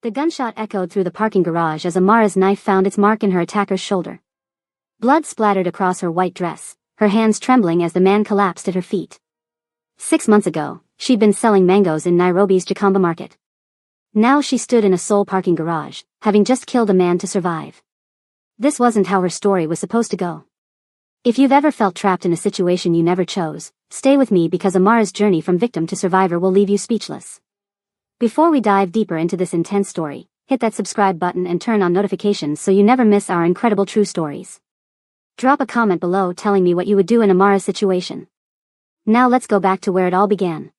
The gunshot echoed through the parking garage as Amara's knife found its mark in her attacker's shoulder. Blood splattered across her white dress, her hands trembling as the man collapsed at her feet. 6 months ago, she'd been selling mangoes in Nairobi's Gikomba market. Now she stood in a Seoul parking garage, having just killed a man to survive. This wasn't how her story was supposed to go. If you've ever felt trapped in a situation you never chose, stay with me because Amara's journey from victim to survivor will leave you speechless. Before we dive deeper into this intense story, hit that subscribe button and turn on notifications so you never miss our incredible true stories. Drop a comment below telling me what you would do in Amara's situation. Now let's go back to where it all began.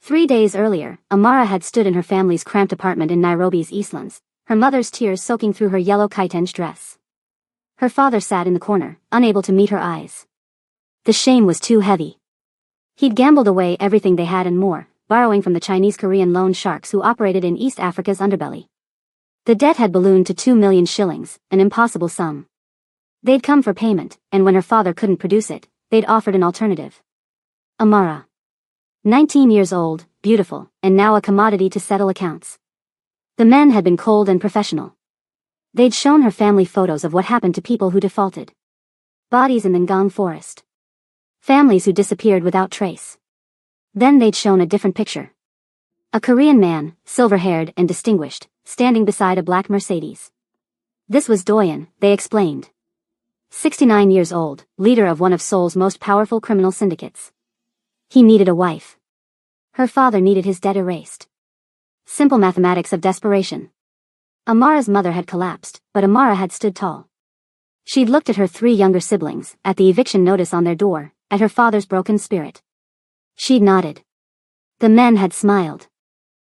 3 days earlier, Amara had stood in her family's cramped apartment in Nairobi's Eastlands, her mother's tears soaking through her yellow kitenge dress. Her father sat in the corner, unable to meet her eyes. The shame was too heavy. He'd gambled away everything they had and more, borrowing from the Chinese-Korean loan sharks who operated in East Africa's underbelly. The debt had ballooned to 2 million shillings, an impossible sum. They'd come for payment, and when her father couldn't produce it, they'd offered an alternative. Amara. 19 years old, beautiful, and now a commodity to settle accounts. The men had been cold and professional. They'd shown her family photos of what happened to people who defaulted. Bodies in the Ngong forest. Families who disappeared without trace. Then they'd shown a different picture. A Korean man, silver-haired and distinguished, standing beside a black Mercedes. This was Doyen, they explained. 69 years old, leader of one of Seoul's most powerful criminal syndicates. He needed a wife. Her father needed his debt erased. Simple mathematics of desperation. Amara's mother had collapsed, but Amara had stood tall. She'd looked at her 3 younger siblings, at the eviction notice on their door, at her father's broken spirit. She'd nodded. The men had smiled.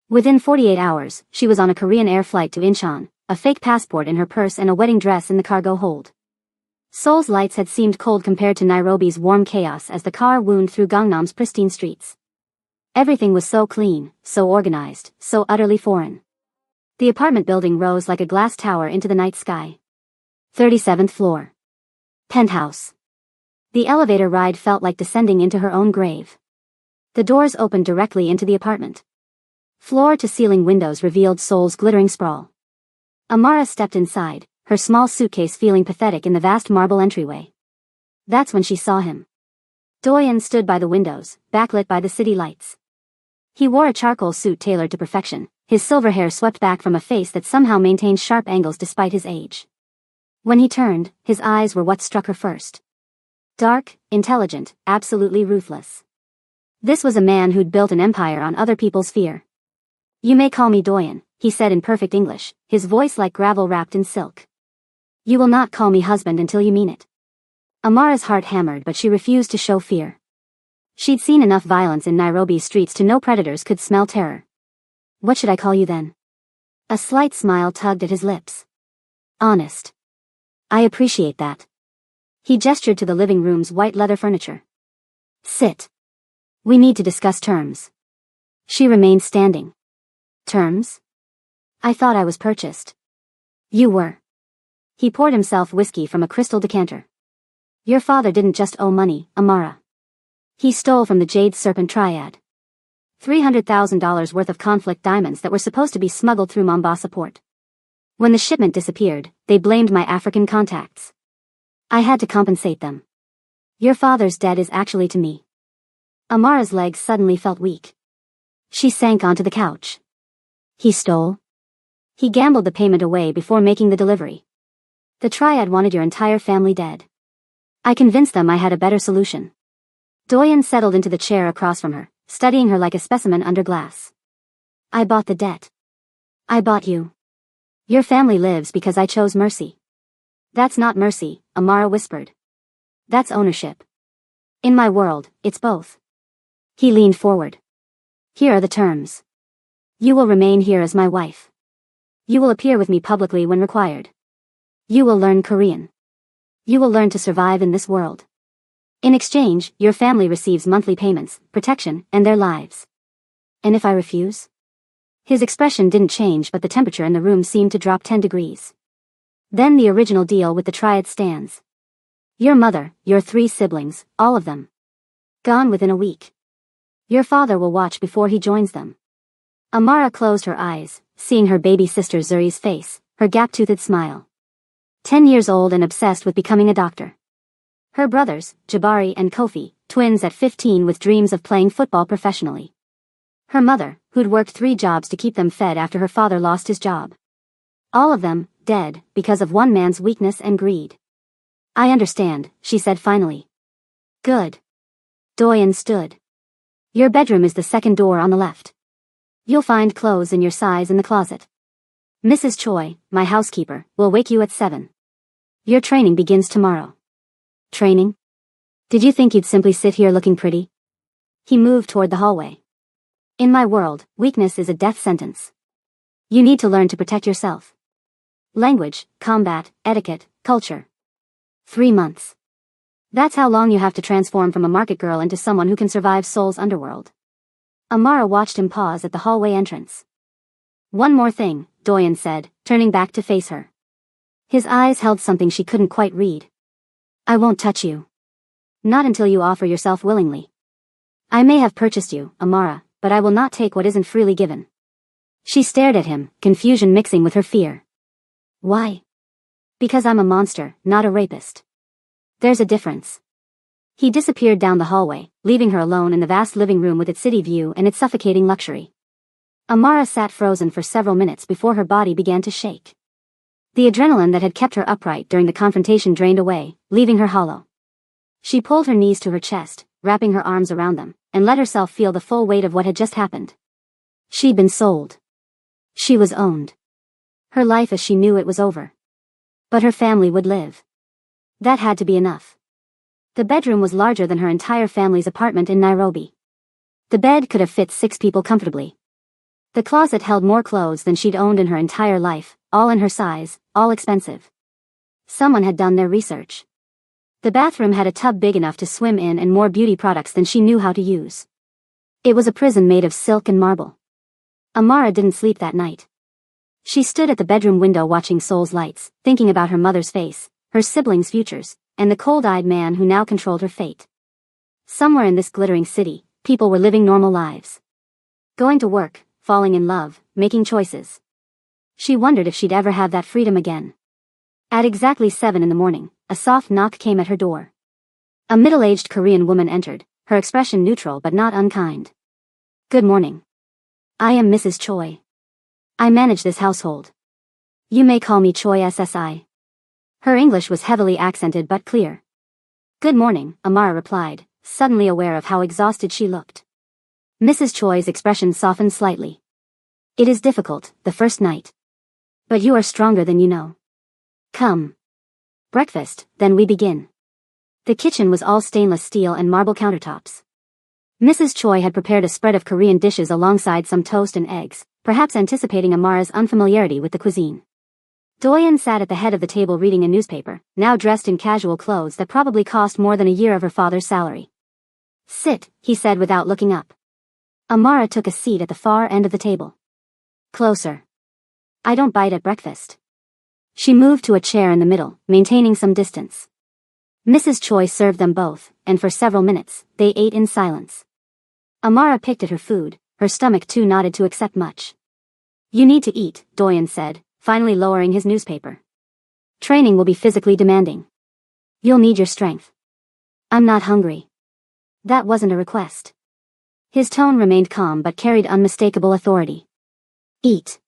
Within 48 hours, she was on a Korean air flight to Incheon, a fake passport in her purse and a wedding dress in the cargo hold. Seoul's lights had seemed cold compared to Nairobi's warm chaos as the car wound through Gangnam's pristine streets. Everything was so clean, so organized, so utterly foreign. The apartment building rose like a glass tower into the night sky. 37th floor. Penthouse. The elevator ride felt like descending into her own grave. The doors opened directly into the apartment. Floor-to-ceiling windows revealed Seoul's glittering sprawl. Amara stepped inside, her small suitcase feeling pathetic in the vast marble entryway. That's when she saw him. Doyen stood by the windows, backlit by the city lights. He wore a charcoal suit tailored to perfection, his silver hair swept back from a face that somehow maintained sharp angles despite his age. When he turned, his eyes were what struck her first. Dark, intelligent, absolutely ruthless. This was a man who'd built an empire on other people's fear. "You may call me Doyen," he said in perfect English, his voice like gravel wrapped in silk. "You will not call me husband until you mean it." Amara's heart hammered, but she refused to show fear. She'd seen enough violence in Nairobi's streets to know predators could smell terror. "What should I call you then?" A slight smile tugged at his lips. "Honest." "I appreciate that." He gestured to the living room's white leather furniture. "Sit. We need to discuss terms." She remained standing. "Terms? I thought I was purchased." "You were." He poured himself whiskey from a crystal decanter. "Your father didn't just owe money, Amara. He stole from the Jade Serpent Triad. $300,000 worth of conflict diamonds that were supposed to be smuggled through Mombasa port. When the shipment disappeared, they blamed my African contacts. I had to compensate them. Your father's debt is actually to me." Amara's legs suddenly felt weak. She sank onto the couch. "He stole?" "He gambled the payment away before making the delivery. The Triad wanted your entire family dead. I convinced them I had a better solution." Doyen settled into the chair across from her, studying her like a specimen under glass. "I bought the debt. I bought you. Your family lives because I chose mercy." "That's not mercy," Amara whispered. "That's ownership. In my world, it's both." He leaned forward. "Here are the terms. You will remain here as my wife. You will appear with me publicly when required. You will learn Korean. You will learn to survive in this world. In exchange, your family receives monthly payments, protection, and their lives." "And if I refuse?" His expression didn't change, but the temperature in the room seemed to drop 10 degrees. "Then the original deal with the Triad stands. Your mother, your 3 siblings, all of them. Gone within a week. Your father will watch before he joins them. Amara closed her eyes, seeing her baby sister Zuri's face, her gap-toothed smile. 10 years old and obsessed with becoming a doctor. Her brothers, Jabari and Kofi, twins at 15 with dreams of playing football professionally. Her mother, who'd worked 3 jobs to keep them fed after her father lost his job. All of them, dead, because of one man's weakness and greed. I understand, she said finally. Good. Doyen stood. Your bedroom is the second door on the left. You'll find clothes in your size in the closet. Mrs. Choi, my housekeeper, will wake you at 7. Your training begins tomorrow. Training? Did you think you'd simply sit here looking pretty? He moved toward the hallway. In my world, weakness is a death sentence. You need to learn to protect yourself. Language, combat, etiquette, culture. 3 months. That's how long you have to transform from a market girl into someone who can survive Seoul's underworld. Amara watched him pause at the hallway entrance. One more thing, Doyen said, turning back to face her. His eyes held something she couldn't quite read. I won't touch you. Not until you offer yourself willingly. I may have purchased you, Amara, but I will not take what isn't freely given. She stared at him, confusion mixing with her fear. Why? Because I'm a monster, not a rapist. There's a difference. He disappeared down the hallway, leaving her alone in the vast living room with its city view and its suffocating luxury. Amara sat frozen for several minutes before her body began to shake. The adrenaline that had kept her upright during the confrontation drained away, leaving her hollow. She pulled her knees to her chest, wrapping her arms around them, and let herself feel the full weight of what had just happened. She'd been sold. She was owned. Her life as she knew it was over. But her family would live. That had to be enough. The bedroom was larger than her entire family's apartment in Nairobi. The bed could have fit 6 people comfortably. The closet held more clothes than she'd owned in her entire life, all in her size, all expensive. Someone had done their research. The bathroom had a tub big enough to swim in and more beauty products than she knew how to use. It was a prison made of silk and marble. Amara didn't sleep that night. She stood at the bedroom window watching Seoul's lights, thinking about her mother's face, her siblings' futures, and the cold-eyed man who now controlled her fate. Somewhere in this glittering city, people were living normal lives. Going to work, falling in love, making choices. She wondered if she'd ever have that freedom again. At exactly 7 in the morning, a soft knock came at her door. A middle-aged Korean woman entered, her expression neutral but not unkind. Good morning. I am Mrs. Choi. I manage this household. You may call me Choi SSI. Her English was heavily accented but clear. Good morning, Amara replied, suddenly aware of how exhausted she looked. Mrs. Choi's expression softened slightly. It is difficult, the first night. But you are stronger than you know. Come. Breakfast, then we begin. The kitchen was all stainless steel and marble countertops. Mrs. Choi had prepared a spread of Korean dishes alongside some toast and eggs, perhaps anticipating Amara's unfamiliarity with the cuisine. Doyen sat at the head of the table reading a newspaper, now dressed in casual clothes that probably cost more than a year of her father's salary. Sit, he said without looking up. Amara took a seat at the far end of the table. Closer. I don't bite at breakfast. She moved to a chair in the middle, maintaining some distance. Mrs. Choi served them both, and for several minutes, they ate in silence. Amara picked at her food, her stomach too knotted to accept much. You need to eat, Doyen said, finally lowering his newspaper. Training will be physically demanding. You'll need your strength. I'm not hungry. That wasn't a request. His tone remained calm but carried unmistakable authority. Eat.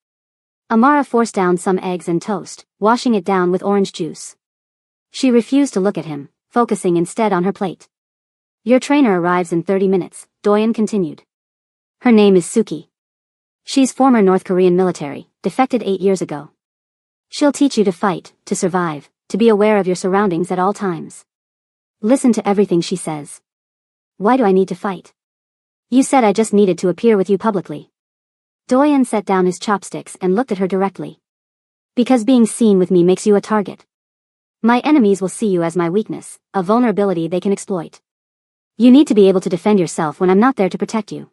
Amara forced down some eggs and toast, washing it down with orange juice. She refused to look at him, focusing instead on her plate. Your trainer arrives in 30 minutes, Doyen continued. Her name is Suki. She's former North Korean military, defected 8 years ago. She'll teach you to fight, to survive, to be aware of your surroundings at all times. Listen to everything she says. Why do I need to fight? You said I just needed to appear with you publicly. Doyen set down his chopsticks and looked at her directly. Because being seen with me makes you a target. My enemies will see you as my weakness, a vulnerability they can exploit. You need to be able to defend yourself when I'm not there to protect you.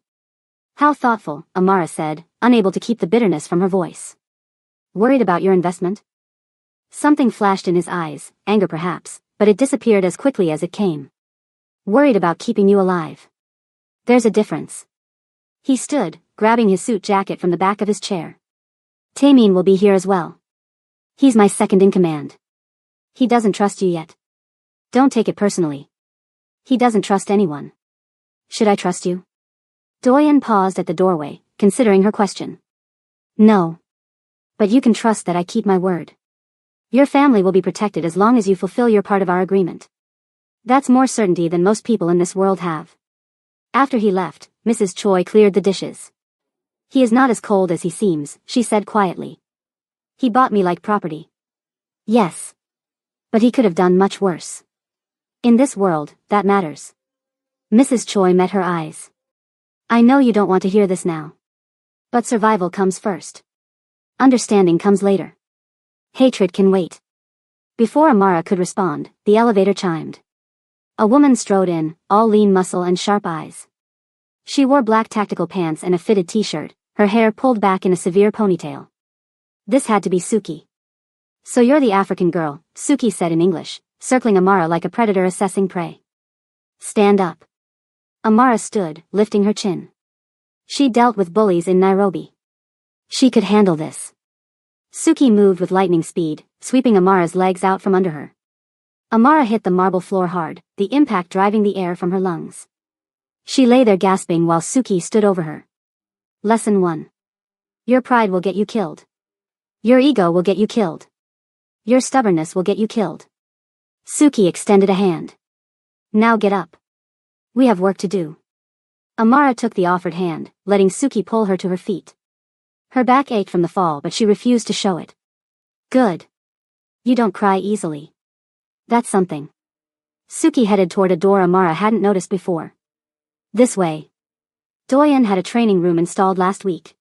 How thoughtful, Amara said, unable to keep the bitterness from her voice. Worried about your investment? Something flashed in his eyes, anger perhaps, but it disappeared as quickly as it came. Worried about keeping you alive. There's a difference. He stood, grabbing his suit jacket from the back of his chair. Taemin will be here as well. He's my second in command. He doesn't trust you yet. Don't take it personally. He doesn't trust anyone. Should I trust you? Doyen paused at the doorway, considering her question. No. But you can trust that I keep my word. Your family will be protected as long as you fulfill your part of our agreement. That's more certainty than most people in this world have. After he left, Mrs. Choi cleared the dishes. He is not as cold as he seems, she said quietly. He bought me like property. Yes. But he could have done much worse. In this world, that matters. Mrs. Choi met her eyes. I know you don't want to hear this now. But survival comes first. Understanding comes later. Hatred can wait. Before Amara could respond, the elevator chimed. A woman strode in, all lean muscle and sharp eyes. She wore black tactical pants and a fitted t-shirt, her hair pulled back in a severe ponytail. This had to be Suki. So you're the African girl, Suki said in English, circling Amara like a predator assessing prey. Stand up. Amara stood, lifting her chin. She dealt with bullies in Nairobi. She could handle this. Suki moved with lightning speed, sweeping Amara's legs out from under her. Amara hit the marble floor hard, the impact driving the air from her lungs. She lay there gasping while Suki stood over her. Lesson 1. Your pride will get you killed. Your ego will get you killed. Your stubbornness will get you killed. Suki extended a hand. Now get up. We have work to do. Amara took the offered hand, letting Suki pull her to her feet. Her back ached from the fall, but she refused to show it. Good. You don't cry easily. That's something. Suki headed toward a door Amara hadn't noticed before. This way. Doyen had a training room installed last week.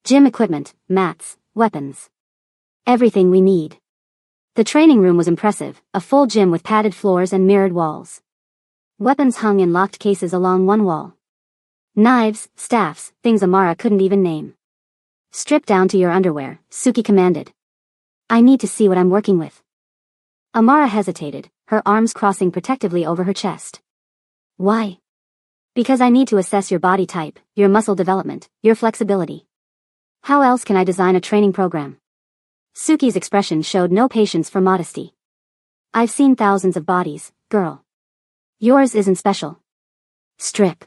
Gym equipment, mats, weapons. Everything we need. The training room was impressive, a full gym with padded floors and mirrored walls. Weapons hung in locked cases along one wall. Knives, staffs, things Amara couldn't even name. Strip down to your underwear, Suki commanded. I need to see what I'm working with. Amara hesitated, her arms crossing protectively over her chest. Why? Because I need to assess your body type, your muscle development, your flexibility. How else can I design a training program? Suki's expression showed no patience for modesty. I've seen thousands of bodies, girl. Yours isn't special. Strip.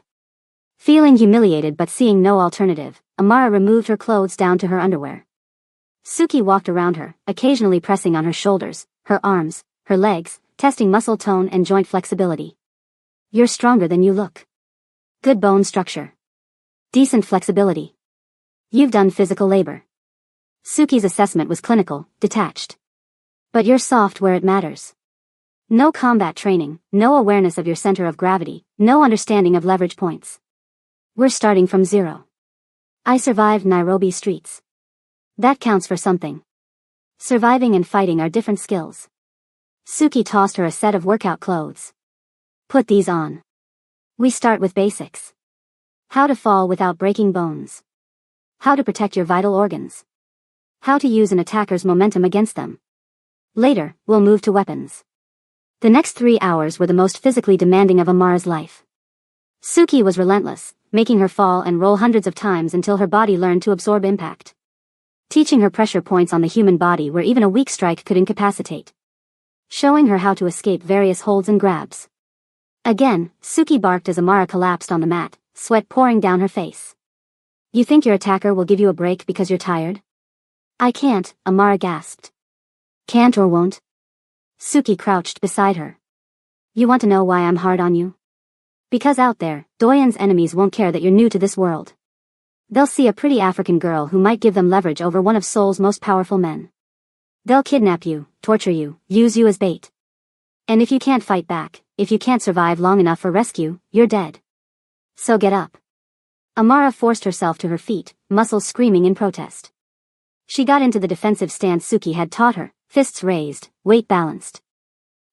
Feeling humiliated but seeing no alternative, Amara removed her clothes down to her underwear. Suki walked around her, occasionally pressing on her shoulders, her arms, her legs, testing muscle tone and joint flexibility. You're stronger than you look. Good bone structure. Decent flexibility. You've done physical labor. Suki's assessment was clinical, detached. But you're soft where it matters. No combat training, no awareness of your center of gravity, no understanding of leverage points. We're starting from zero. I survived Nairobi streets. That counts for something. Surviving and fighting are different skills. Suki tossed her a set of workout clothes. Put these on. We start with basics. How to fall without breaking bones. How to protect your vital organs. How to use an attacker's momentum against them. Later, we'll move to weapons. The next 3 hours were the most physically demanding of Amara's life. Suki was relentless, making her fall and roll hundreds of times until her body learned to absorb impact. Teaching her pressure points on the human body where even a weak strike could incapacitate. Showing her how to escape various holds and grabs. Again, Suki barked as Amara collapsed on the mat, sweat pouring down her face. You think your attacker will give you a break because you're tired? I can't, Amara gasped. Can't or won't? Suki crouched beside her. You want to know why I'm hard on you? Because out there, Doyen's enemies won't care that you're new to this world. They'll see a pretty African girl who might give them leverage over one of Seoul's most powerful men. They'll kidnap you, torture you, use you as bait. And if you can't fight back, if you can't survive long enough for rescue, you're dead. So get up. Amara forced herself to her feet, muscles screaming in protest. She got into the defensive stance Suki had taught her, fists raised, weight balanced.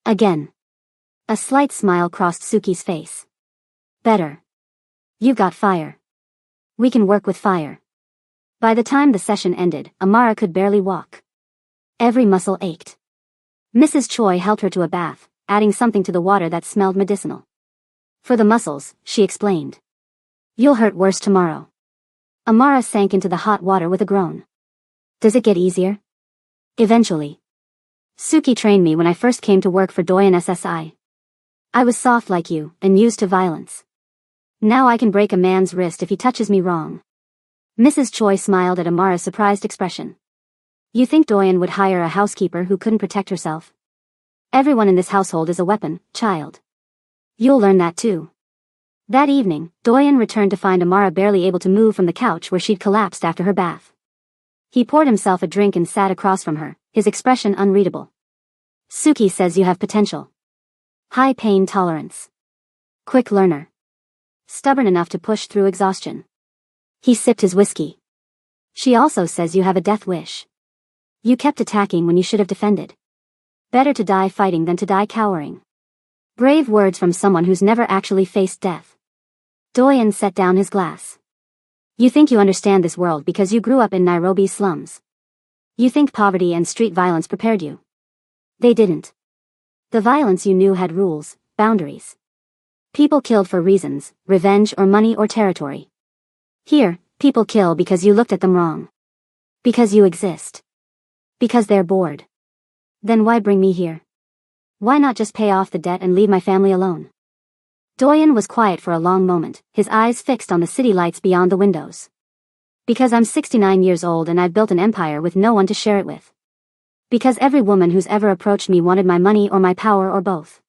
Again. A slight smile crossed Suki's face. Better. You've got fire. We can work with fire. By the time the session ended, Amara could barely walk. Every muscle ached. Mrs. Choi helped her to a bath, adding something to the water that smelled medicinal. For the muscles, she explained. You'll hurt worse tomorrow. Amara sank into the hot water with a groan. Does it get easier? Eventually. Suki trained me when I first came to work for Doyen SSI. I was soft like you, and used to violence. Now I can break a man's wrist if he touches me wrong. Mrs. Choi smiled at Amara's surprised expression. You think Doyen would hire a housekeeper who couldn't protect herself? Everyone in this household is a weapon, child. You'll learn that too. That evening, Doyen returned to find Amara barely able to move from the couch where she'd collapsed after her bath. He poured himself a drink and sat across from her, his expression unreadable. Suki says you have potential. High pain tolerance. Quick learner. Stubborn enough to push through exhaustion. He sipped his whiskey. She also says you have a death wish. You kept attacking when you should have defended. Better to die fighting than to die cowering. Brave words from someone who's never actually faced death. Doyen set down his glass. You think you understand this world because you grew up in Nairobi's slums. You think poverty and street violence prepared you. They didn't. The violence you knew had rules, boundaries. People killed for reasons, revenge or money or territory. Here, people kill because you looked at them wrong. Because you exist. Because they're bored. Then why bring me here? Why not just pay off the debt and leave my family alone? Doyen was quiet for a long moment, his eyes fixed on the city lights beyond the windows. Because I'm 69 years old and I've built an empire with no one to share it with. Because every woman who's ever approached me wanted my money or my power or both.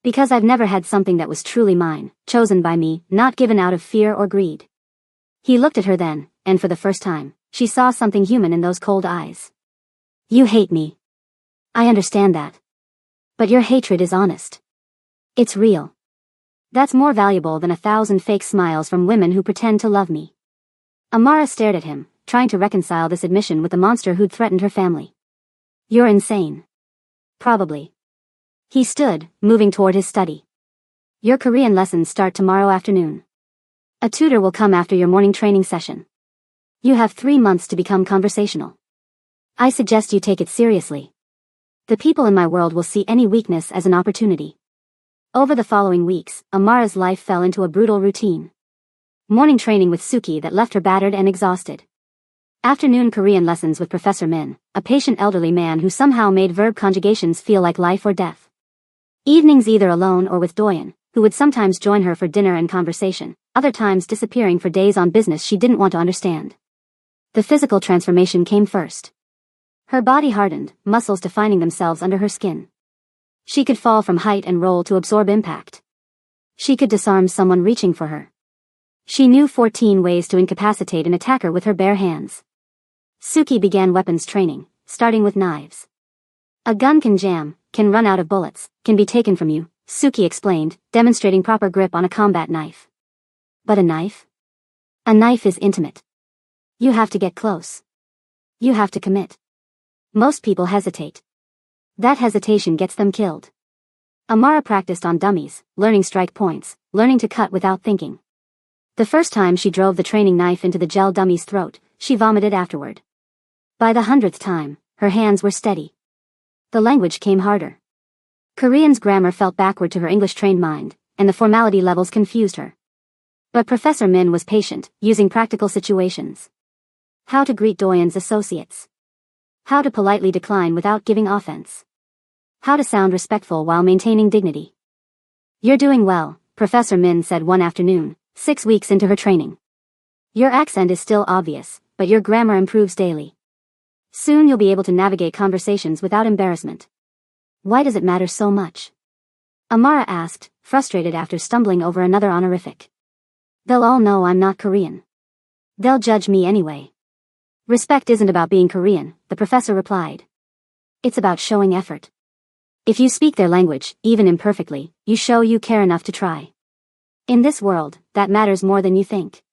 Because I've never had something that was truly mine, chosen by me, not given out of fear or greed. He looked at her then, and for the first time, she saw something human in those cold eyes. You hate me. I understand that. But your hatred is honest. It's real. That's more valuable than 1,000 fake smiles from women who pretend to love me. Amara stared at him, trying to reconcile this admission with the monster who'd threatened her family. You're insane. Probably. He stood, moving toward his study. Your Korean lessons start tomorrow afternoon. A tutor will come after your morning training session. You have 3 months to become conversational. I suggest you take it seriously. The people in my world will see any weakness as an opportunity. Over the following weeks, Amara's life fell into a brutal routine. Morning training with Suki that left her battered and exhausted. Afternoon Korean lessons with Professor Min, a patient elderly man who somehow made verb conjugations feel like life or death. Evenings either alone or with Doyen, who would sometimes join her for dinner and conversation, other times disappearing for days on business she didn't want to understand. The physical transformation came first. Her body hardened, muscles defining themselves under her skin. She could fall from height and roll to absorb impact. She could disarm someone reaching for her. She knew 14 ways to incapacitate an attacker with her bare hands. Suki began weapons training, starting with knives. A gun can jam, can run out of bullets, can be taken from you, Suki explained, demonstrating proper grip on a combat knife. But a knife? A knife is intimate. You have to get close. You have to commit. Most people hesitate. That hesitation gets them killed. Amara practiced on dummies, learning strike points, learning to cut without thinking. The first time she drove the training knife into the gel dummy's throat, she vomited afterward. By the 100th time, her hands were steady. The language came harder. Korean's grammar felt backward to her English-trained mind, and the formality levels confused her. But Professor Min was patient, using practical situations. How to greet Doyen's associates. How to politely decline without giving offense. How to sound respectful while maintaining dignity. You're doing well, Professor Min said one afternoon, 6 weeks into her training. Your accent is still obvious, but your grammar improves daily. Soon you'll be able to navigate conversations without embarrassment. Why does it matter so much? Amara asked, frustrated after stumbling over another honorific. They'll all know I'm not Korean. They'll judge me anyway. Respect isn't about being Korean, the professor replied. It's about showing effort. If you speak their language, even imperfectly, you show you care enough to try. In this world, that matters more than you think.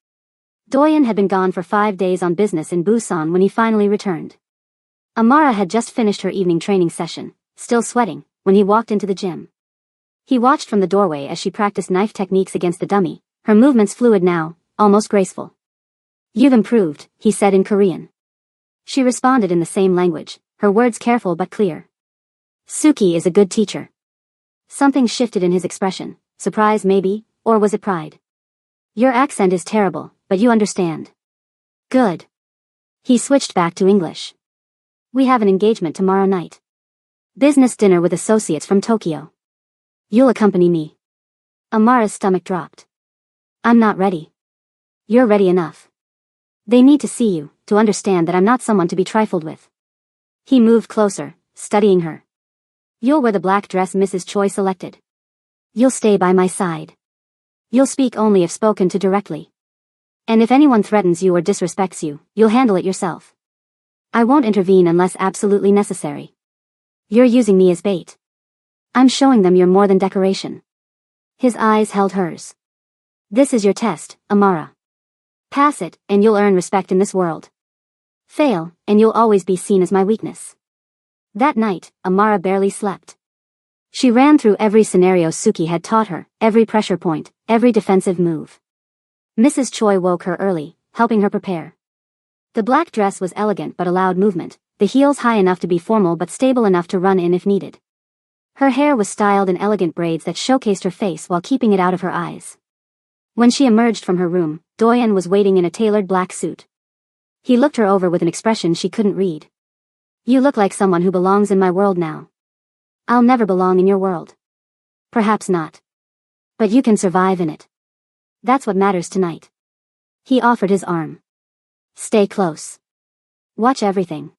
Doyen had been gone for 5 days on business in Busan when he finally returned. Amara had just finished her evening training session, still sweating, when he walked into the gym. He watched from the doorway as she practiced knife techniques against the dummy, her movements fluid now, almost graceful. You've improved, he said in Korean. She responded in the same language, her words careful but clear. Suki is a good teacher. Something shifted in his expression, surprise maybe, or was it pride? Your accent is terrible, but you understand. Good. He switched back to English. We have an engagement tomorrow night. Business dinner with associates from Tokyo. You'll accompany me. Amara's stomach dropped. I'm not ready. You're ready enough. They need to see you, to understand that I'm not someone to be trifled with. He moved closer, studying her. You'll wear the black dress Mrs. Choi selected. You'll stay by my side. You'll speak only if spoken to directly. And if anyone threatens you or disrespects you, you'll handle it yourself. I won't intervene unless absolutely necessary. You're using me as bait. I'm showing them you're more than decoration. His eyes held hers. This is your test, Amara. Pass it, and you'll earn respect in this world. Fail, and you'll always be seen as my weakness. That night, Amara barely slept. She ran through every scenario Suki had taught her, every pressure point, every defensive move. Mrs. Choi woke her early, helping her prepare. The black dress was elegant but allowed movement, the heels high enough to be formal but stable enough to run in if needed. Her hair was styled in elegant braids that showcased her face while keeping it out of her eyes. When she emerged from her room, Doyen was waiting in a tailored black suit. He looked her over with an expression she couldn't read. You look like someone who belongs in my world now. I'll never belong in your world. Perhaps not. But you can survive in it. That's what matters tonight. He offered his arm. Stay close. Watch everything.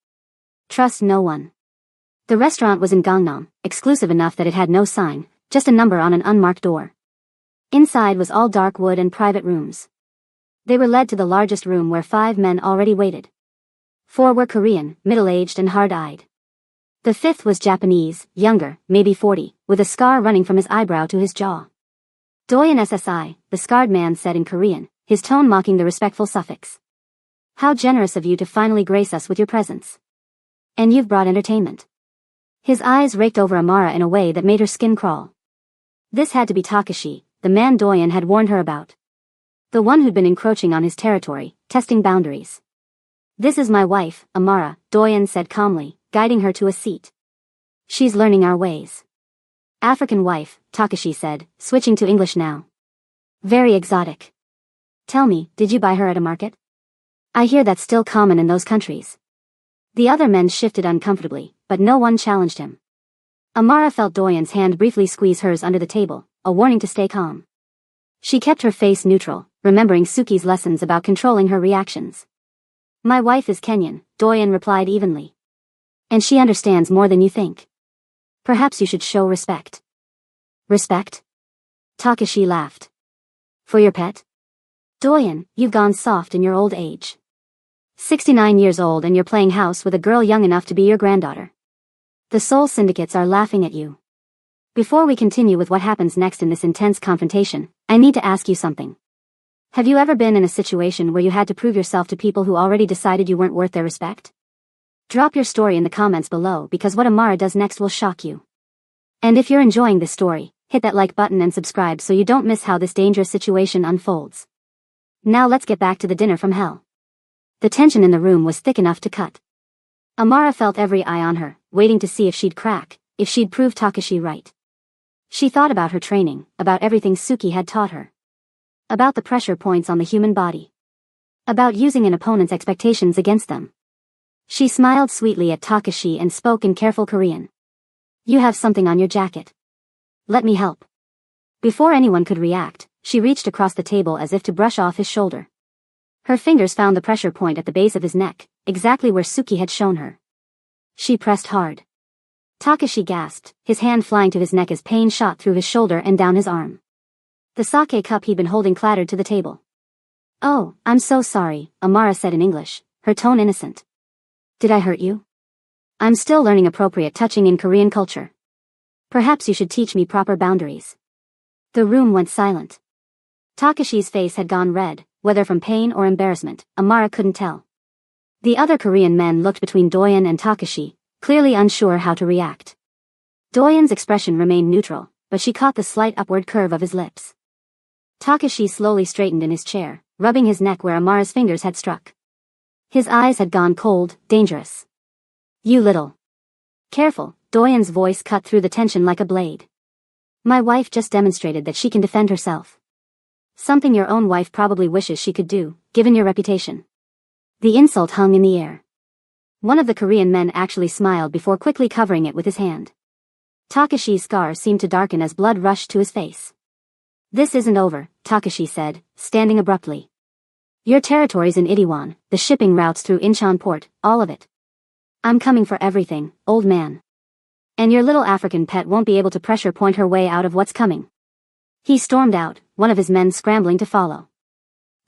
Trust no one. The restaurant was in Gangnam, exclusive enough that it had no sign, just a number on an unmarked door. Inside was all dark wood and private rooms. They were led to the largest room where 5 men already waited. 4 were Korean, middle-aged and hard-eyed. The 5th was Japanese, younger, maybe 40, with a scar running from his eyebrow to his jaw. Doyen SSI, the scarred man said in Korean, his tone mocking the respectful suffix. How generous of you to finally grace us with your presence. And you've brought entertainment. His eyes raked over Amara in a way that made her skin crawl. This had to be Takashi, the man Doyen had warned her about. The one who'd been encroaching on his territory, testing boundaries. This is my wife, Amara, Doyen said calmly, guiding her to a seat. She's learning our ways. African wife, Takashi said, switching to English now. Very exotic. Tell me, did you buy her at a market? I hear that's still common in those countries. The other men shifted uncomfortably, but no one challenged him. Amara felt Doyen's hand briefly squeeze hers under the table, a warning to stay calm. She kept her face neutral, remembering Suki's lessons about controlling her reactions. My wife is Kenyan, Doyen replied evenly. And she understands more than you think. Perhaps you should show respect. Respect? Takashi laughed. For your pet? Doyen, you've gone soft in your old age. 69 years old and you're playing house with a girl young enough to be your granddaughter. The soul syndicates are laughing at you. Before we continue with what happens next in this intense confrontation, I need to ask you something. Have you ever been in a situation where you had to prove yourself to people who already decided you weren't worth their respect? Drop your story in the comments below because what Amara does next will shock you. And if you're enjoying this story, hit that like button and subscribe so you don't miss how this dangerous situation unfolds. Now let's get back to the dinner from hell. The tension in the room was thick enough to cut. Amara felt every eye on her, waiting to see if she'd crack, if she'd prove Takashi right. She thought about her training, about everything Suki had taught her. About the pressure points on the human body. About using an opponent's expectations against them. She smiled sweetly at Takashi and spoke in careful Korean. You have something on your jacket. Let me help. Before anyone could react, she reached across the table as if to brush off his shoulder. Her fingers found the pressure point at the base of his neck, exactly where Suki had shown her. She pressed hard. Takashi gasped, his hand flying to his neck as pain shot through his shoulder and down his arm. The sake cup he'd been holding clattered to the table. Oh, I'm so sorry, Amara said in English, her tone innocent. Did I hurt you? I'm still learning appropriate touching in Korean culture. Perhaps you should teach me proper boundaries. The room went silent. Takashi's face had gone red, whether from pain or embarrassment, Amara couldn't tell. The other Korean men looked between Doyen and Takashi, clearly unsure how to react. Doyen's expression remained neutral, but she caught the slight upward curve of his lips. Takashi slowly straightened in his chair, rubbing his neck where Amara's fingers had struck. His eyes had gone cold, dangerous. You little. Careful, Doyen's voice cut through the tension like a blade. My wife just demonstrated that she can defend herself. Something your own wife probably wishes she could do, given your reputation. The insult hung in the air. One of the Korean men actually smiled before quickly covering it with his hand. Takashi's scar seemed to darken as blood rushed to his face. This isn't over, Takashi said, standing abruptly. Your territories in Itaewon, the shipping routes through Incheon port, all of it. I'm coming for everything, old man. And your little African pet won't be able to pressure point her way out of what's coming. He stormed out, one of his men scrambling to follow.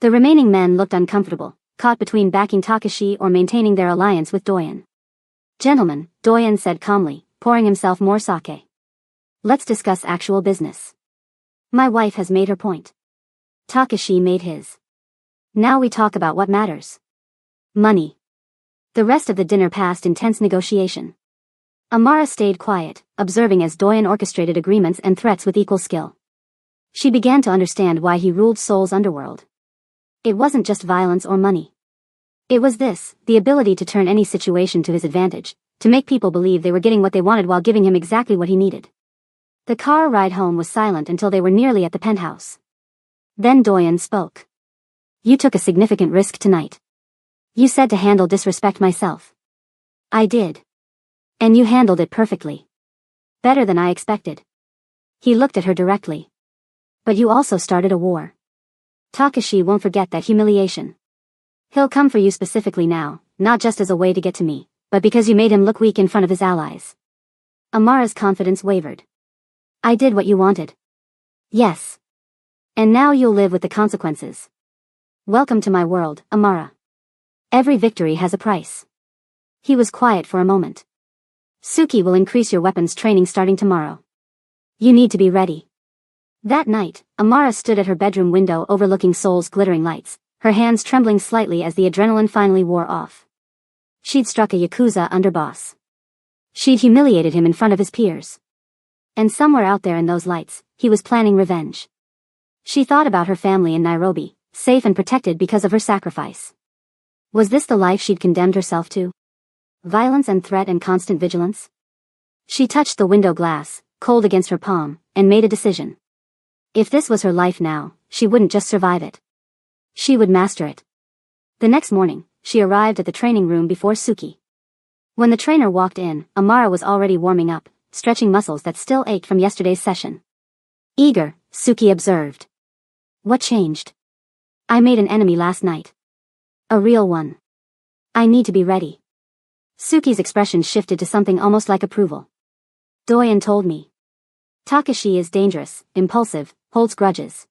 The remaining men looked uncomfortable, caught between backing Takashi or maintaining their alliance with Doyen. Gentlemen, Doyen said calmly, pouring himself more sake. Let's discuss actual business. My wife has made her point. Takashi made his. Now we talk about what matters. Money. The rest of the dinner passed in tense negotiation. Amara stayed quiet, observing as Doyen orchestrated agreements and threats with equal skill. She began to understand why he ruled Seoul's underworld. It wasn't just violence or money. It was this, the ability to turn any situation to his advantage, to make people believe they were getting what they wanted while giving him exactly what he needed. The car ride home was silent until they were nearly at the penthouse. Then Doyen spoke. You took a significant risk tonight. You said to handle disrespect myself. I did. And you handled it perfectly. Better than I expected. He looked at her directly. But you also started a war. Takashi won't forget that humiliation. He'll come for you specifically now, not just as a way to get to me, but because you made him look weak in front of his allies. Amara's confidence wavered. I did what you wanted. Yes. And now you'll live with the consequences. Welcome to my world, Amara. Every victory has a price. He was quiet for a moment. Suki will increase your weapons training starting tomorrow. You need to be ready. That night, Amara stood at her bedroom window overlooking Seoul's glittering lights, her hands trembling slightly as the adrenaline finally wore off. She'd struck a Yakuza underboss. She'd humiliated him in front of his peers. And somewhere out there in those lights, he was planning revenge. She thought about her family in Nairobi, safe and protected because of her sacrifice. Was this the life she'd condemned herself to? Violence and threat and constant vigilance? She touched the window glass, cold against her palm, and made a decision. If this was her life now, she wouldn't just survive it. She would master it. The next morning, she arrived at the training room before Suki. When the trainer walked in, Amara was already warming up, stretching muscles that still ached from yesterday's session. Eager, Suki observed. What changed? I made an enemy last night. A real one. I need to be ready. Suki's expression shifted to something almost like approval. Doyen told me. Takashi is dangerous, impulsive, holds grudges.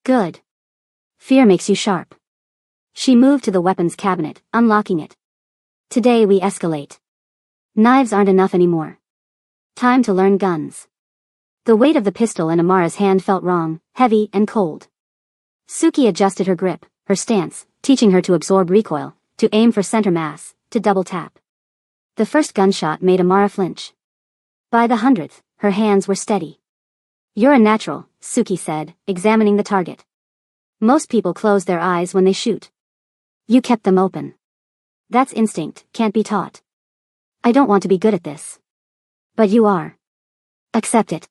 Good. Fear makes you sharp. She moved to the weapons cabinet, unlocking it. Today we escalate. Knives aren't enough anymore. Time to learn guns. The weight of the pistol in Amara's hand felt wrong, heavy and cold. Suki adjusted her grip, her stance, teaching her to absorb recoil, to aim for center mass, to double tap. The first gunshot made Amara flinch. By the 100th, her hands were steady. You're a natural, Suki said, examining the target. Most people close their eyes when they shoot. You kept them open. That's instinct, can't be taught. I don't want to be good at this. But you are. Accept it.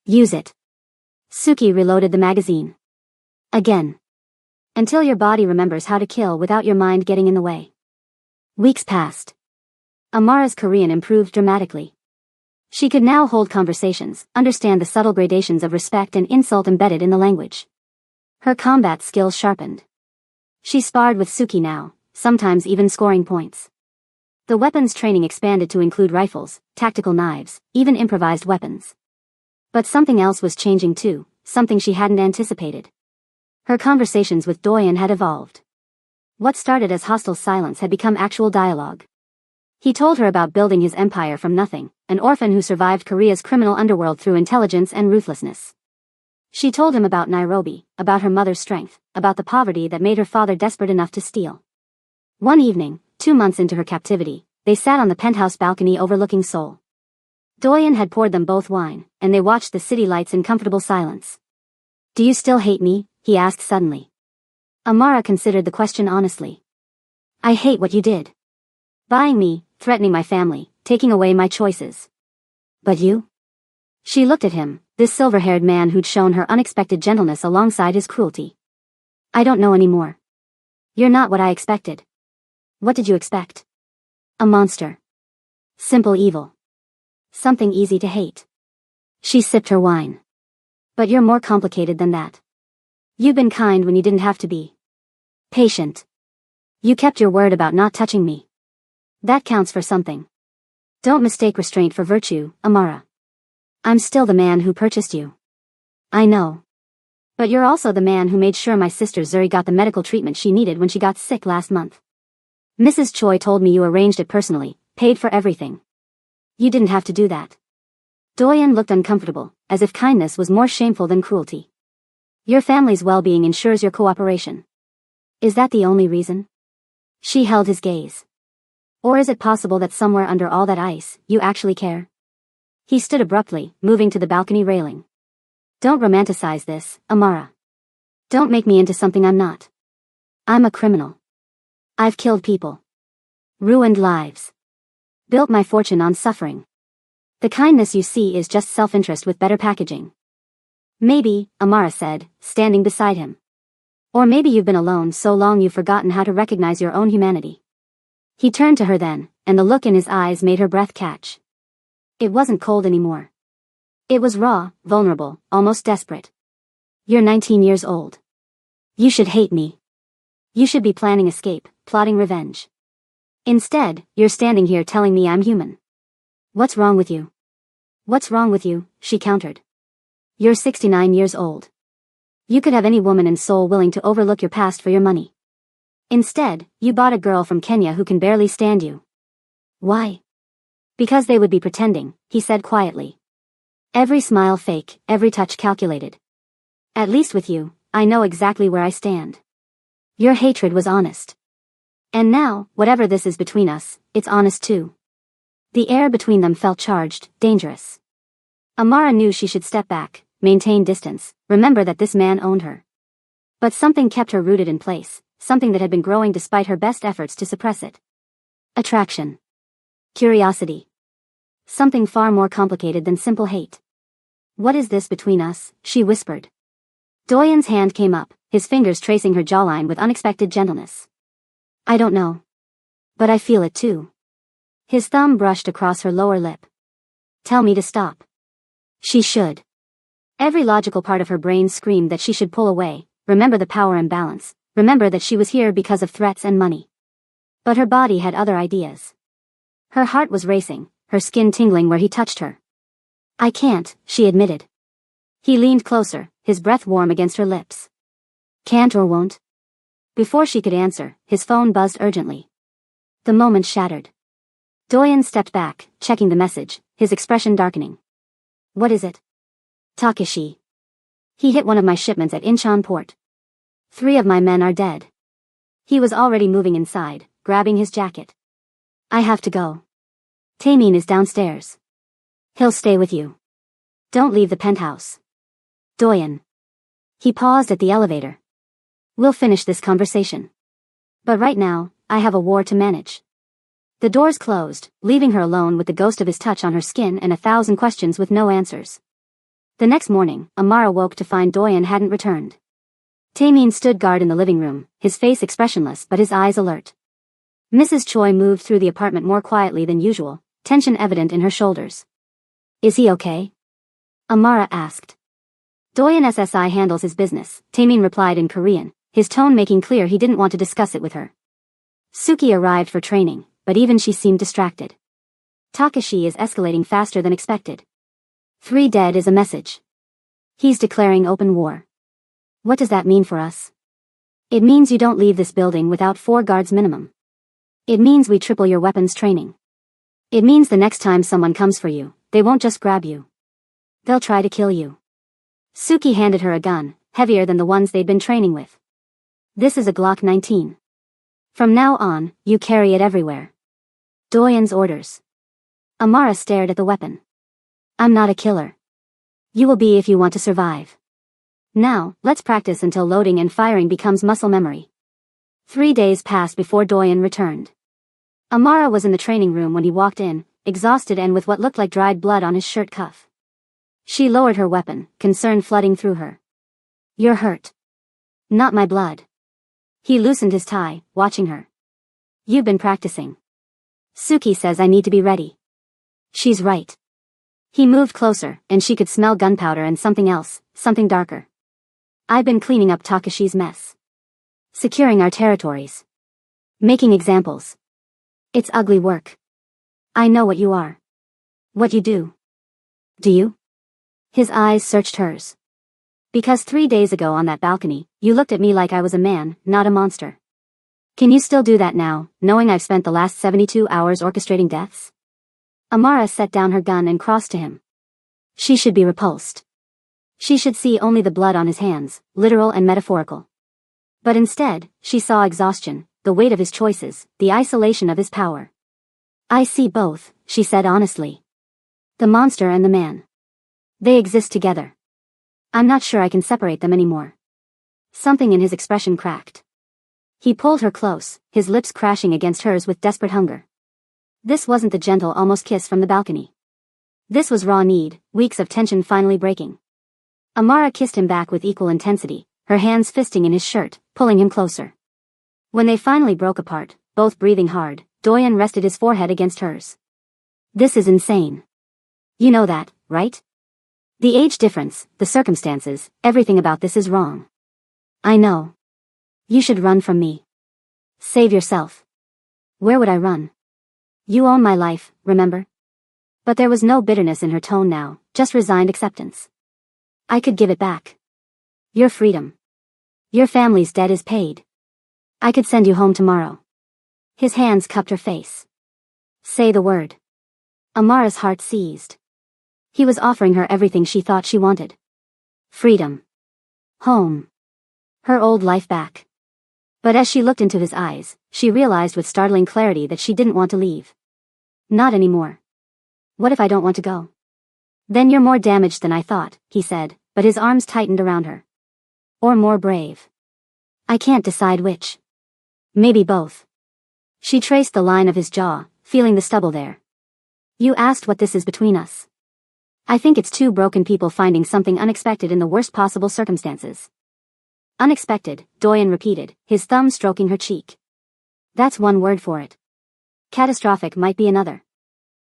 Use it. Suki reloaded the magazine. Again. Until your body remembers how to kill without your mind getting in the way. Weeks passed. Amara's Korean improved dramatically. She could now hold conversations, understand the subtle gradations of respect and insult embedded in the language. Her combat skills sharpened. She sparred with Suki now, sometimes even scoring points. The weapons training expanded to include rifles, tactical knives, even improvised weapons. But something else was changing too, something she hadn't anticipated. Her conversations with Doyen had evolved. What started as hostile silence had become actual dialogue. He told her about building his empire from nothing, an orphan who survived Korea's criminal underworld through intelligence and ruthlessness. She told him about Nairobi, about her mother's strength, about the poverty that made her father desperate enough to steal. One evening, 2 months into her captivity, they sat on the penthouse balcony overlooking Seoul. Doyen had poured them both wine, and they watched the city lights in comfortable silence. Do you still hate me? He asked suddenly. Amara considered the question honestly. I hate what you did. Buying me, threatening my family, taking away my choices. But you? She looked at him, this silver-haired man who'd shown her unexpected gentleness alongside his cruelty. I don't know anymore. You're not what I expected. What did you expect? A monster. Simple evil. Something easy to hate. She sipped her wine. But you're more complicated than that. You've been kind when you didn't have to be. Patient. You kept your word about not touching me. That counts for something. Don't mistake restraint for virtue, Amara. I'm still the man who purchased you. I know. But you're also the man who made sure my sister Zuri got the medical treatment she needed when she got sick last month. Mrs. Choi told me you arranged it personally, paid for everything. You didn't have to do that. Doyen looked uncomfortable, as if kindness was more shameful than cruelty. Your family's well-being ensures your cooperation. Is that the only reason? She held his gaze. Or is it possible that somewhere under all that ice, you actually care? He stood abruptly, moving to the balcony railing. Don't romanticize this, Amara. Don't make me into something I'm not. I'm a criminal. I've killed people. Ruined lives. Built my fortune on suffering. The kindness you see is just self-interest with better packaging. Maybe, Amara said, standing beside him. Or maybe you've been alone so long you've forgotten how to recognize your own humanity. He turned to her then, and the look in his eyes made her breath catch. It wasn't cold anymore. It was raw, vulnerable, almost desperate. You're 19 years old. You should hate me. You should be planning escape, plotting revenge. Instead, you're standing here telling me I'm human. What's wrong with you? What's wrong with you? She countered. You're 69 years old. You could have any woman in Seoul willing to overlook your past for your money. Instead, you bought a girl from Kenya who can barely stand you. Why? Because they would be pretending, he said quietly. Every smile fake, every touch calculated. At least with you, I know exactly where I stand. Your hatred was honest. And now, whatever this is between us, it's honest too. The air between them felt charged, dangerous. Amara knew she should step back, maintain distance, remember that this man owned her. But something kept her rooted in place, something that had been growing despite her best efforts to suppress it. Attraction. Curiosity. Something far more complicated than simple hate. What is this between us? She whispered. Doyen's hand came up, his fingers tracing her jawline with unexpected gentleness. I don't know. But I feel it too. His thumb brushed across her lower lip. Tell me to stop. She should. Every logical part of her brain screamed that she should pull away, remember the power imbalance, remember that she was here because of threats and money. But her body had other ideas. Her heart was racing, her skin tingling where he touched her. I can't, she admitted. He leaned closer, his breath warm against her lips. Can't or won't? Before she could answer, his phone buzzed urgently. The moment shattered. Doyen stepped back, checking the message, his expression darkening. What is it? Takeshi. He hit one of my shipments at Incheon port. 3 of my men are dead. He was already moving inside, grabbing his jacket. I have to go. Taemin is downstairs. He'll stay with you. Don't leave the penthouse. Doyen. He paused at the elevator. We'll finish this conversation. But right now, I have a war to manage. The doors closed, leaving her alone with the ghost of his touch on her skin and 1,000 questions with no answers. The next morning, Amara woke to find Doyen hadn't returned. Taemin stood guard in the living room, his face expressionless but his eyes alert. Mrs. Choi moved through the apartment more quietly than usual, tension evident in her shoulders. Is he okay? Amara asked. Doyen SSI handles his business, Taemin replied in Korean, his tone making clear he didn't want to discuss it with her. Suki arrived for training, but even she seemed distracted. Takeshi is escalating faster than expected. 3 dead is a message. He's declaring open war. What does that mean for us? It means you don't leave this building without 4 guards minimum. It means we triple your weapons training. It means the next time someone comes for you, they won't just grab you. They'll try to kill you. Suki handed her a gun, heavier than the ones they'd been training with. This is a Glock 19. From now on, you carry it everywhere. Doyen's orders. Amara stared at the weapon. I'm not a killer. You will be if you want to survive. Now, let's practice until loading and firing becomes muscle memory. 3 days passed before Doyen returned. Amara was in the training room when he walked in, exhausted and with what looked like dried blood on his shirt cuff. She lowered her weapon, concern flooding through her. You're hurt. Not my blood. He loosened his tie, watching her. You've been practicing. Suki says I need to be ready. She's right. He moved closer, and she could smell gunpowder and something else, something darker. I've been cleaning up Takashi's mess. Securing our territories. Making examples. It's ugly work. I know what you are. What you do. Do you? His eyes searched hers. Because 3 days ago on that balcony, you looked at me like I was a man, not a monster. Can you still do that now, knowing I've spent the last 72 hours orchestrating deaths? Amara set down her gun and crossed to him. She should be repulsed. She should see only the blood on his hands, literal and metaphorical. But instead, she saw exhaustion, the weight of his choices, the isolation of his power. I see both, she said honestly. The monster and the man. They exist together. I'm not sure I can separate them anymore. Something in his expression cracked. He pulled her close, his lips crashing against hers with desperate hunger. This wasn't the gentle almost kiss from the balcony. This was raw need, weeks of tension finally breaking. Amara kissed him back with equal intensity, her hands fisting in his shirt, pulling him closer. When they finally broke apart, both breathing hard, Doyen rested his forehead against hers. This is insane. You know that, right? The age difference, the circumstances, everything about this is wrong. I know. You should run from me. Save yourself. Where would I run? You own my life, remember? But there was no bitterness in her tone now, just resigned acceptance. I could give it back. Your freedom. Your family's debt is paid. I could send you home tomorrow. His hands cupped her face. Say the word. Amara's heart seized. He was offering her everything she thought she wanted. Freedom. Home. Her old life back. But as she looked into his eyes, she realized with startling clarity that she didn't want to leave. Not anymore. What if I don't want to go? Then you're more damaged than I thought, he said, but his arms tightened around her. Or more brave. I can't decide which. Maybe both. She traced the line of his jaw, feeling the stubble there. You asked what this is between us. I think it's two broken people finding something unexpected in the worst possible circumstances. Unexpected, Doyen repeated, his thumb stroking her cheek. That's one word for it. Catastrophic might be another.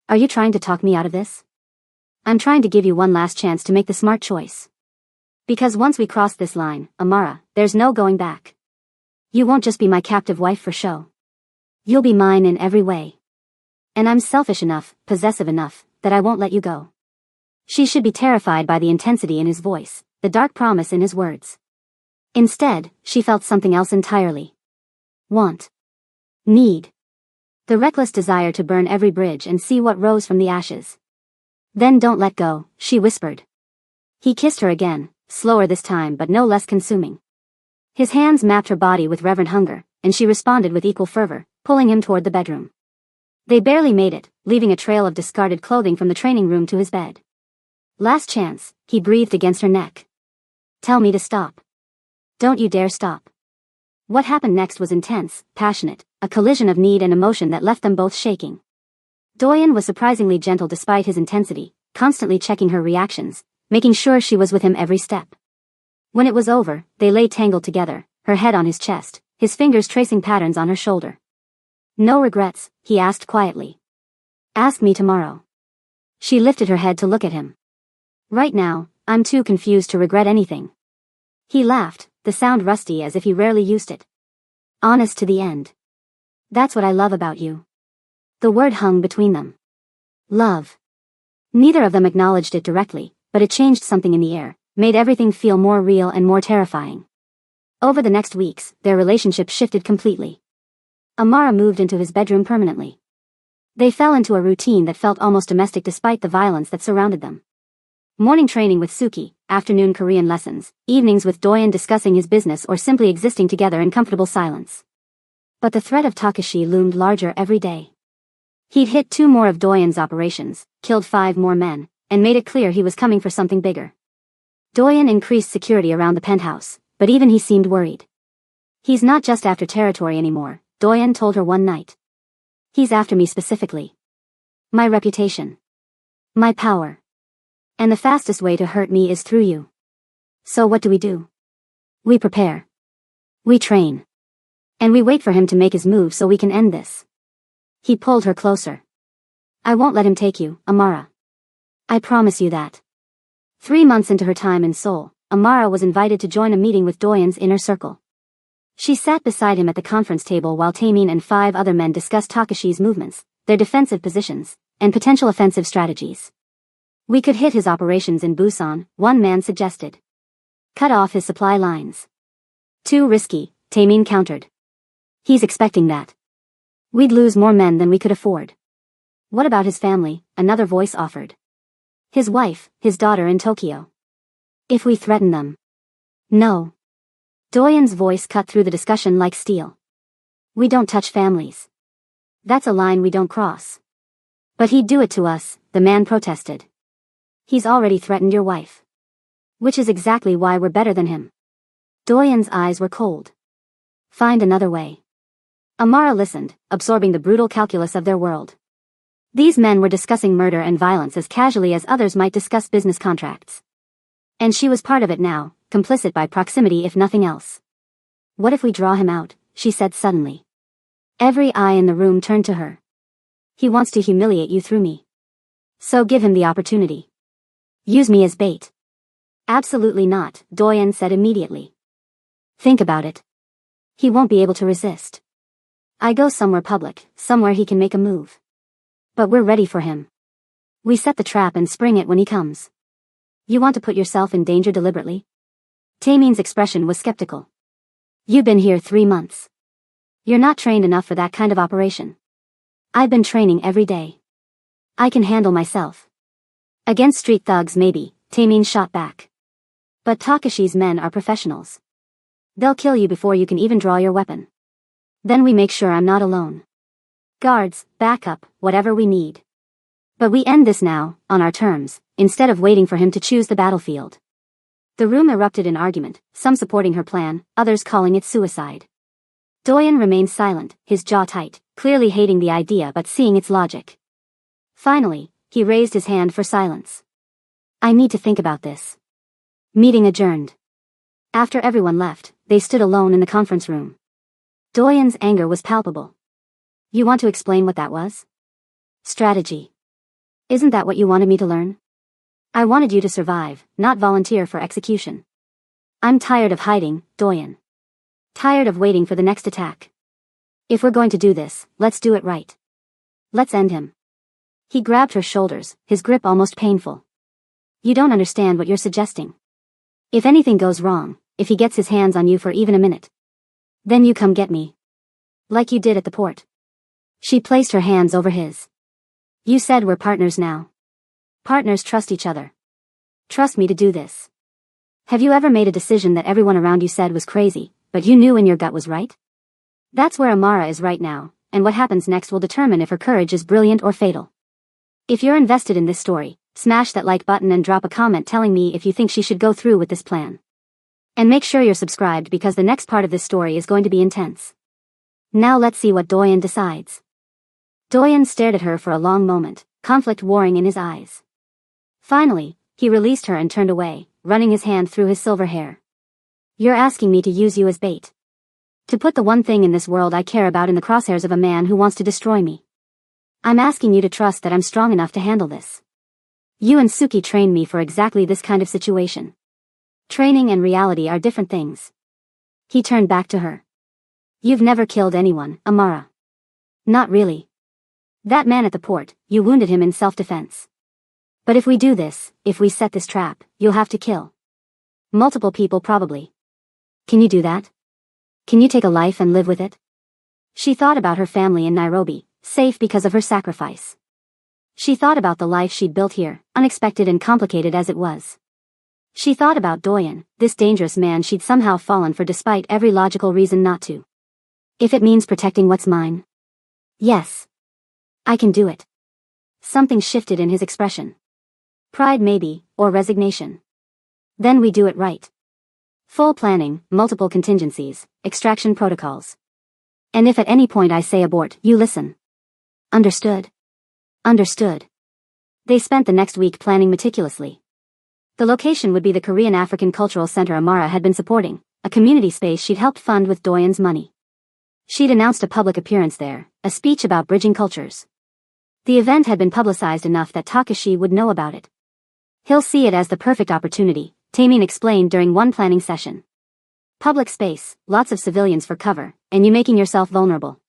Are you trying to talk me out of this? I'm trying to give you one last chance to make the smart choice. Because once we cross this line, Amara, there's no going back. You won't just be my captive wife for show. You'll be mine in every way. And I'm selfish enough, possessive enough, that I won't let you go. She should be terrified by the intensity in his voice, the dark promise in his words. Instead, she felt something else entirely. Want. Need. The reckless desire to burn every bridge and see what rose from the ashes. Then don't let go, she whispered. He kissed her again, slower this time but no less consuming. His hands mapped her body with reverent hunger, and she responded with equal fervor, pulling him toward the bedroom. They barely made it, leaving a trail of discarded clothing from the training room to his bed. Last chance, he breathed against her neck. Tell me to stop. Don't you dare stop. What happened next was intense, passionate, a collision of need and emotion that left them both shaking. Doyen was surprisingly gentle despite his intensity, constantly checking her reactions, making sure she was with him every step. When it was over, they lay tangled together, her head on his chest, his fingers tracing patterns on her shoulder. No regrets, he asked quietly. Ask me tomorrow. She lifted her head to look at him. Right now, I'm too confused to regret anything. He laughed, the sound rusty as if he rarely used it. Honest to the end. That's what I love about you. The word hung between them. Love. Neither of them acknowledged it directly, but it changed something in the air, made everything feel more real and more terrifying. Over the next weeks, their relationship shifted completely. Amara moved into his bedroom permanently. They fell into a routine that felt almost domestic despite the violence that surrounded them. Morning training with Suki, afternoon Korean lessons, evenings with Doyen discussing his business or simply existing together in comfortable silence. But the threat of Takashi loomed larger every day. He'd hit 2 more of Doyen's operations, killed 5 more men, and made it clear he was coming for something bigger. Doyen increased security around the penthouse, but even he seemed worried. He's not just after territory anymore, Doyen told her one night. He's after me specifically. My reputation. My power. And the fastest way to hurt me is through you. So what do? We prepare. We train. And we wait for him to make his move so we can end this. He pulled her closer. I won't let him take you, Amara. I promise you that. 3 months into her time in Seoul, Amara was invited to join a meeting with Doyen's inner circle. She sat beside him at the conference table while Taemin and 5 other men discussed Takashi's movements, their defensive positions, and potential offensive strategies. We could hit his operations in Busan, one man suggested. Cut off his supply lines. Too risky, Taemin countered. He's expecting that. We'd lose more men than we could afford. What about his family? Another voice offered. His wife, his daughter in Tokyo. If we threaten them. No. Doyen's voice cut through the discussion like steel. We don't touch families. That's a line we don't cross. But he'd do it to us, the man protested. He's already threatened your wife. Which is exactly why we're better than him. Doyen's eyes were cold. Find another way. Amara listened, absorbing the brutal calculus of their world. These men were discussing murder and violence as casually as others might discuss business contracts. And she was part of it now, complicit by proximity if nothing else. What if we draw him out, she said suddenly. Every eye in the room turned to her. He wants to humiliate you through me. So give him the opportunity. Use me as bait. Absolutely not, Doyen said immediately. Think about it. He won't be able to resist. I go somewhere public, somewhere he can make a move. But we're ready for him. We set the trap and spring it when he comes. You want to put yourself in danger deliberately? Taemin's expression was skeptical. You've been here 3 months. You're not trained enough for that kind of operation. I've been training every day. I can handle myself. Against street thugs maybe, Taemin shot back. But Takashi's men are professionals. They'll kill you before you can even draw your weapon. Then we make sure I'm not alone. Guards, backup, whatever we need. But we end this now, on our terms, instead of waiting for him to choose the battlefield. The room erupted in argument, some supporting her plan, others calling it suicide. Doyen remained silent, his jaw tight, clearly hating the idea but seeing its logic. Finally, he raised his hand for silence. I need to think about this. Meeting adjourned. After everyone left, they stood alone in the conference room. Doyen's anger was palpable. You want to explain what that was? Strategy. Isn't that what you wanted me to learn? I wanted you to survive, not volunteer for execution. I'm tired of hiding, Doyen. Tired of waiting for the next attack. If we're going to do this, let's do it right. Let's end him. He grabbed her shoulders, his grip almost painful. You don't understand what you're suggesting. If anything goes wrong, if he gets his hands on you for even a minute, then you come get me. Like you did at the port. She placed her hands over his. You said we're partners now. Partners trust each other. Trust me to do this. Have you ever made a decision that everyone around you said was crazy, but you knew in your gut was right? That's where Amara is right now, and what happens next will determine if her courage is brilliant or fatal. If you're invested in this story, smash that like button and drop a comment telling me if you think she should go through with this plan. And make sure you're subscribed because the next part of this story is going to be intense. Now let's see what Doyen decides. Doyen stared at her for a long moment, conflict warring in his eyes. Finally, he released her and turned away, running his hand through his silver hair. You're asking me to use you as bait. To put the one thing in this world I care about in the crosshairs of a man who wants to destroy me. I'm asking you to trust that I'm strong enough to handle this. You and Suki trained me for exactly this kind of situation. Training and reality are different things. He turned back to her. You've never killed anyone, Amara. Not really. That man at the port, you wounded him in self-defense. But if we do this, if we set this trap, you'll have to kill. Multiple people probably. Can you do that? Can you take a life and live with it? She thought about her family in Nairobi, safe because of her sacrifice. She thought about the life she'd built here, unexpected and complicated as it was. She thought about Doyen, this dangerous man she'd somehow fallen for despite every logical reason not to. If it means protecting what's mine. Yes. I can do it. Something shifted in his expression. Pride maybe, or resignation. Then we do it right. Full planning, multiple contingencies, extraction protocols. And if at any point I say abort, you listen. Understood? Understood. They spent the next week planning meticulously. The location would be the Korean African Cultural Center Amara had been supporting, a community space she'd helped fund with Doyen's money. She'd announced a public appearance there, a speech about bridging cultures. The event had been publicized enough that Takashi would know about it. He'll see it as the perfect opportunity, Taemin explained during one planning session. Public space, lots of civilians for cover, and you making yourself vulnerable.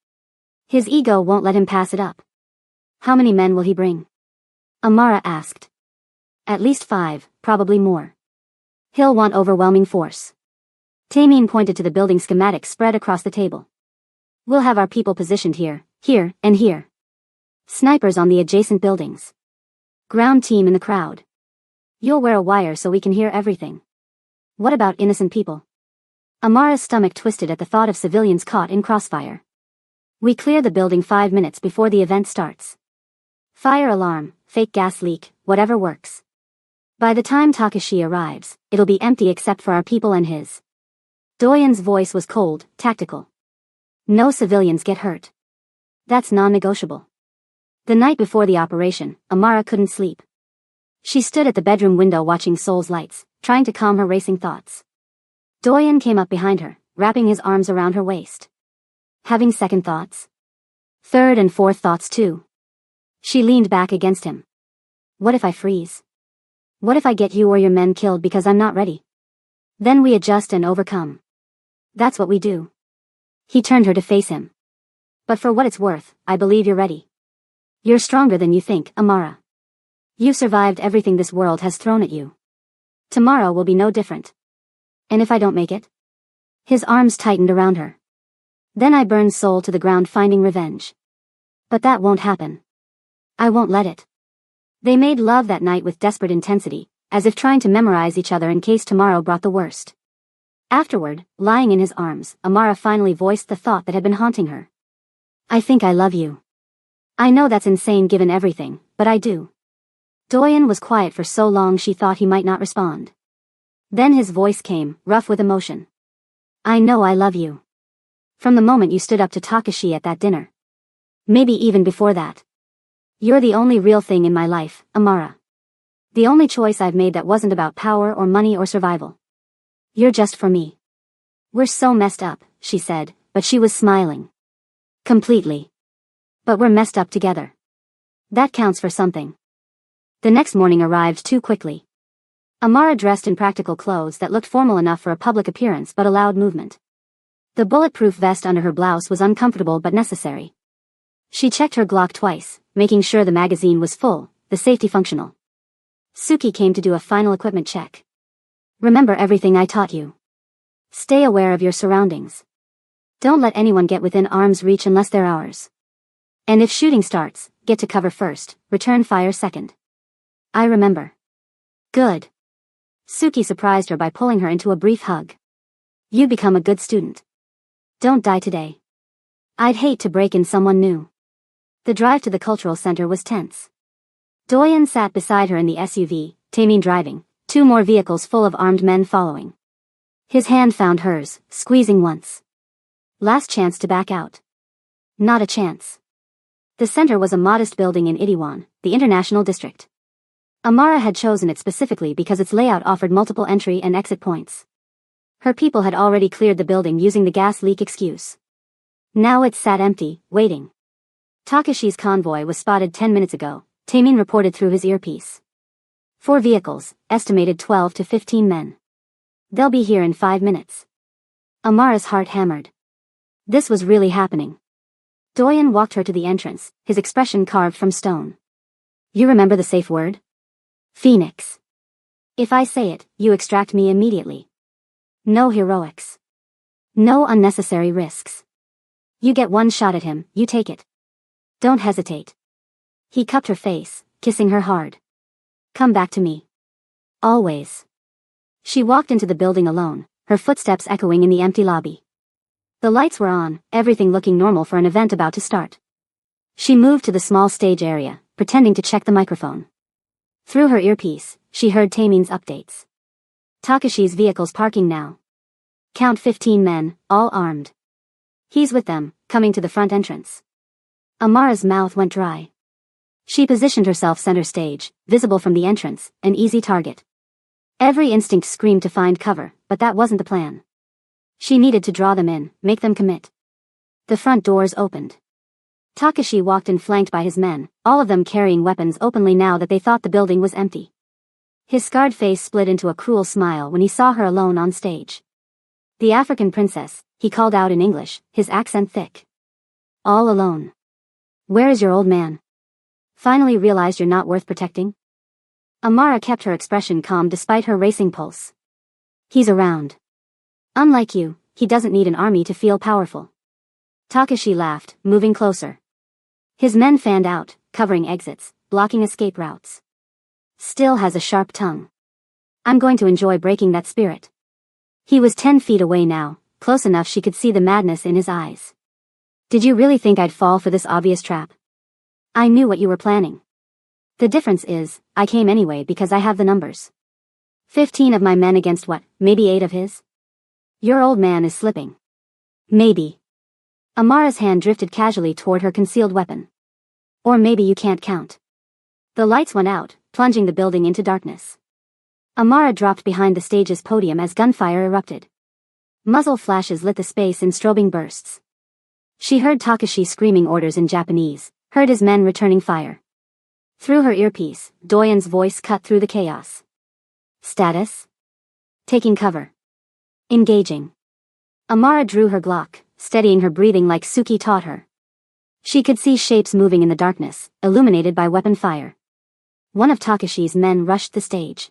His ego won't let him pass it up. How many men will he bring? Amara asked. At least 5, probably more. He'll want overwhelming force. Taemin pointed to the building schematics spread across the table. We'll have our people positioned here, here, and here. Snipers on the adjacent buildings. Ground team in the crowd. You'll wear a wire so we can hear everything. What about innocent people? Amara's stomach twisted at the thought of civilians caught in crossfire. We clear the building 5 minutes before the event starts. Fire alarm, fake gas leak, whatever works. By the time Takashi arrives, it'll be empty except for our people and his. Doyen's voice was cold, tactical. No civilians get hurt. That's non-negotiable. The night before the operation, Amara couldn't sleep. She stood at the bedroom window watching Seoul's lights, trying to calm her racing thoughts. Doyen came up behind her, wrapping his arms around her waist. Having second thoughts? Third and fourth thoughts too. She leaned back against him. What if I freeze? What if I get you or your men killed because I'm not ready? Then we adjust and overcome. That's what we do. He turned her to face him. But for what it's worth, I believe you're ready. You're stronger than you think, Amara. You've survived everything this world has thrown at you. Tomorrow will be no different. And if I don't make it? His arms tightened around her. Then I burn Seoul to the ground finding revenge. But that won't happen. I won't let it. They made love that night with desperate intensity, as if trying to memorize each other in case tomorrow brought the worst. Afterward, lying in his arms, Amara finally voiced the thought that had been haunting her. I think I love you. I know that's insane given everything, but I do. Doyen was quiet for so long she thought he might not respond. Then his voice came, rough with emotion. I know I love you. From the moment you stood up to Takashi at that dinner. Maybe even before that. You're the only real thing in my life, Amara. The only choice I've made that wasn't about power or money or survival. You're just for me. We're so messed up, she said, but she was smiling. Completely. But we're messed up together. That counts for something. The next morning arrived too quickly. Amara dressed in practical clothes that looked formal enough for a public appearance but allowed movement. The bulletproof vest under her blouse was uncomfortable but necessary. She checked her Glock twice, making sure the magazine was full, the safety functional. Suki came to do a final equipment check. Remember everything I taught you. Stay aware of your surroundings. Don't let anyone get within arm's reach unless they're ours. And if shooting starts, get to cover first, return fire second. I remember. Good. Suki surprised her by pulling her into a brief hug. You become a good student. Don't die today. I'd hate to break in someone new. The drive to the cultural center was tense. Doyen sat beside her in the SUV, Taemin driving, 2 more vehicles full of armed men following. His hand found hers, squeezing once. Last chance to back out. Not a chance. The center was a modest building in Itaewon, the international district. Amara had chosen it specifically because its layout offered multiple entry and exit points. Her people had already cleared the building using the gas leak excuse. Now it sat empty, waiting. Takashi's convoy was spotted 10 minutes ago, Taemin reported through his earpiece. 4 vehicles, estimated 12 to 15 men. They'll be here in 5 minutes. Amara's heart hammered. This was really happening. Doyen walked her to the entrance, his expression carved from stone. You remember the safe word? Phoenix. If I say it, you extract me immediately. No heroics. No unnecessary risks. You get one shot at him, you take it. Don't hesitate. He cupped her face, kissing her hard. Come back to me. Always. She walked into the building alone, her footsteps echoing in the empty lobby. The lights were on, everything looking normal for an event about to start. She moved to the small stage area, pretending to check the microphone. Through her earpiece, she heard Taemin's updates. Takashi's vehicle's parking now. Count 15 men, all armed. He's with them, coming to the front entrance. Amara's mouth went dry. She positioned herself center stage, visible from the entrance, an easy target. Every instinct screamed to find cover, but that wasn't the plan. She needed to draw them in, make them commit. The front doors opened. Takashi walked in flanked by his men, all of them carrying weapons openly now that they thought the building was empty. His scarred face split into a cruel smile when he saw her alone on stage. The African princess, he called out in English, his accent thick. All alone. Where is your old man? Finally realized you're not worth protecting? Amara kept her expression calm despite her racing pulse. He's around. Unlike you, he doesn't need an army to feel powerful. Takashi laughed, moving closer. His men fanned out, covering exits, blocking escape routes. Still has a sharp tongue. I'm going to enjoy breaking that spirit. He was 10 feet away now, close enough she could see the madness in his eyes. Did you really think I'd fall for this obvious trap? I knew what you were planning. The difference is, I came anyway because I have the numbers. 15 of my men against what, maybe 8 of his? Your old man is slipping. Maybe. Amara's hand drifted casually toward her concealed weapon. Or maybe you can't count. The lights went out, plunging the building into darkness. Amara dropped behind the stage's podium as gunfire erupted. Muzzle flashes lit the space in strobing bursts. She heard Takashi screaming orders in Japanese, heard his men returning fire. Through her earpiece, Doyen's voice cut through the chaos. Status? Taking cover. Engaging. Amara drew her Glock, steadying her breathing like Suki taught her. She could see shapes moving in the darkness, illuminated by weapon fire. One of Takashi's men rushed the stage.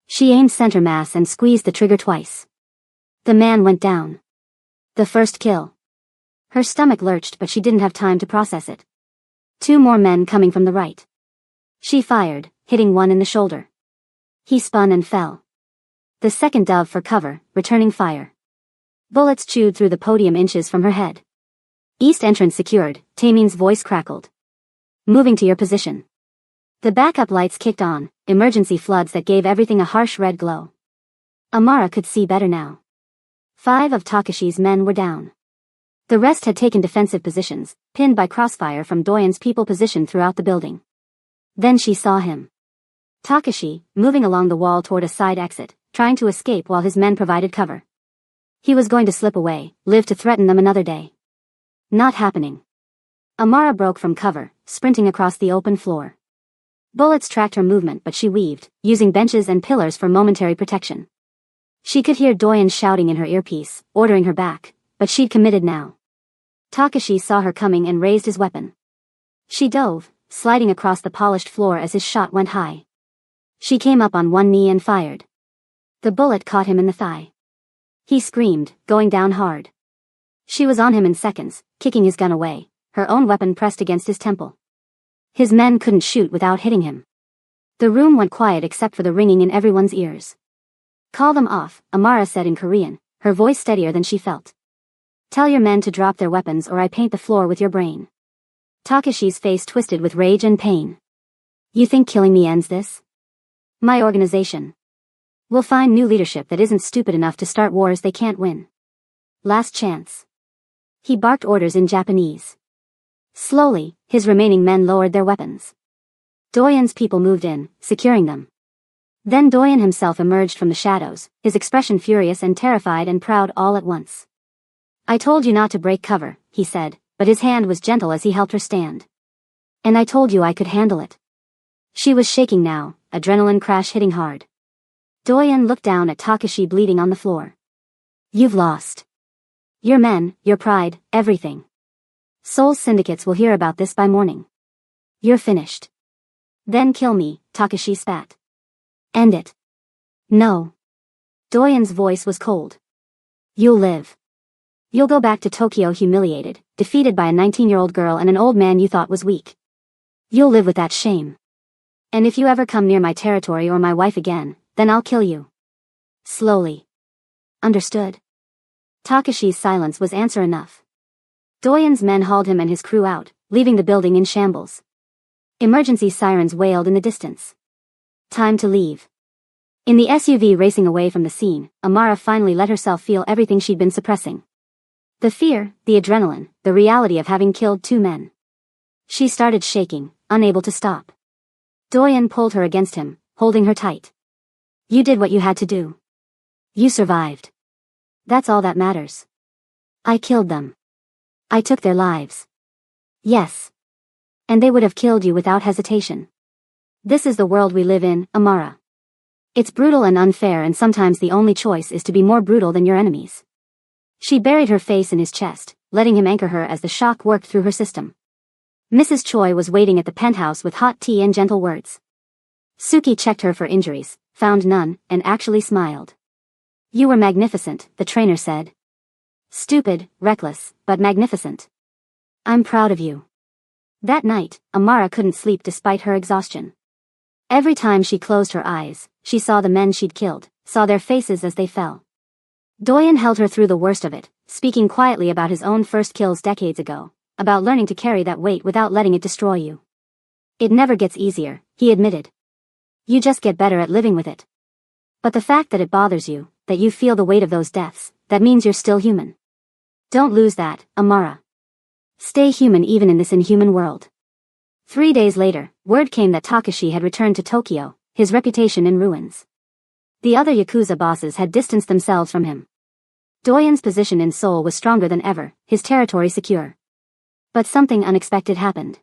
She aimed center mass and squeezed the trigger twice. The man went down. The first kill. Her stomach lurched but she didn't have time to process it. 2 more men coming from the right. She fired, hitting one in the shoulder. He spun and fell. The second dove for cover, returning fire. Bullets chewed through the podium inches from her head. East entrance secured, Tamin's voice crackled. Moving to your position. The backup lights kicked on, emergency floods that gave everything a harsh red glow. Amara could see better now. 5 of Takashi's men were down. The rest had taken defensive positions, pinned by crossfire from Doyen's people positioned throughout the building. Then she saw him. Takashi, moving along the wall toward a side exit, trying to escape while his men provided cover. He was going to slip away, live to threaten them another day. Not happening. Amara broke from cover, sprinting across the open floor. Bullets tracked her movement but she weaved, using benches and pillars for momentary protection. She could hear Doyen shouting in her earpiece, ordering her back, but she'd committed now. Takashi saw her coming and raised his weapon. She dove, sliding across the polished floor as his shot went high. She came up on one knee and fired. The bullet caught him in the thigh. He screamed, going down hard. She was on him in seconds, kicking his gun away, her own weapon pressed against his temple. His men couldn't shoot without hitting him. The room went quiet except for the ringing in everyone's ears. Call them off, Amara said in Korean, her voice steadier than she felt. Tell your men to drop their weapons or I paint the floor with your brain. Takashi's face twisted with rage and pain. You think killing me ends this? My organization. We'll find new leadership that isn't stupid enough to start wars they can't win. Last chance. He barked orders in Japanese. Slowly, his remaining men lowered their weapons. Doyen's people moved in, securing them. Then Doyen himself emerged from the shadows, his expression furious and terrified and proud all at once. I told you not to break cover, he said, but his hand was gentle as he helped her stand. And I told you I could handle it. She was shaking now, adrenaline crash hitting hard. Doyen looked down at Takashi bleeding on the floor. You've lost. Your men, your pride, everything. Seoul's syndicates will hear about this by morning. You're finished. Then kill me, Takashi spat. End it. No. Doyen's voice was cold. You'll live. You'll go back to Tokyo humiliated, defeated by a 19-year-old girl and an old man you thought was weak. You'll live with that shame. And if you ever come near my territory or my wife again, then I'll kill you. Slowly. Understood? Takashi's silence was answer enough. Doyen's men hauled him and his crew out, leaving the building in shambles. Emergency sirens wailed in the distance. Time to leave. In the SUV racing away from the scene, Amara finally let herself feel everything she'd been suppressing. The fear, the adrenaline, the reality of having killed 2 men. She started shaking, unable to stop. Doyen pulled her against him, holding her tight. You did what you had to do. You survived. That's all that matters. I killed them. I took their lives. Yes. And they would have killed you without hesitation. This is the world we live in, Amara. It's brutal and unfair, and sometimes the only choice is to be more brutal than your enemies. She buried her face in his chest, letting him anchor her as the shock worked through her system. Mrs. Choi was waiting at the penthouse with hot tea and gentle words. Suki checked her for injuries, found none, and actually smiled. You were magnificent, the trainer said. Stupid, reckless, but magnificent. I'm proud of you. That night, Amara couldn't sleep despite her exhaustion. Every time she closed her eyes, she saw the men she'd killed, saw their faces as they fell. Doyen held her through the worst of it, speaking quietly about his own first kills decades ago, about learning to carry that weight without letting it destroy you. It never gets easier, he admitted. You just get better at living with it. But the fact that it bothers you, that you feel the weight of those deaths, that means you're still human. Don't lose that, Amara. Stay human even in this inhuman world. 3 days later, word came that Takashi had returned to Tokyo, his reputation in ruins. The other Yakuza bosses had distanced themselves from him. Doyen's position in Seoul was stronger than ever, his territory secure. But something unexpected happened.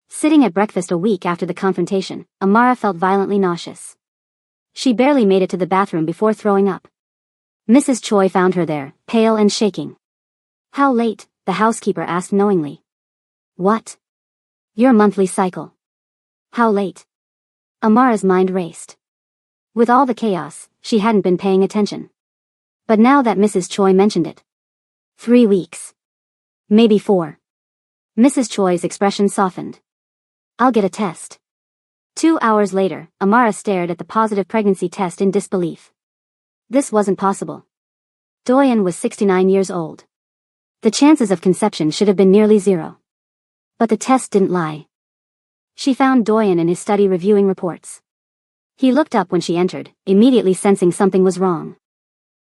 Sitting at breakfast a week after the confrontation, Amara felt violently nauseous. She barely made it to the bathroom before throwing up. Mrs. Choi found her there, pale and shaking. How late? The housekeeper asked knowingly. What? Your monthly cycle. How late? Amara's mind raced. With all the chaos, she hadn't been paying attention. But now that Mrs. Choi mentioned it. 3 weeks. Maybe 4. Mrs. Choi's expression softened. I'll get a test. 2 hours later, Amara stared at the positive pregnancy test in disbelief. This wasn't possible. Doyen was 69 years old. The chances of conception should have been nearly 0. But the test didn't lie. She found Doyen in his study reviewing reports. He looked up when she entered, immediately sensing something was wrong.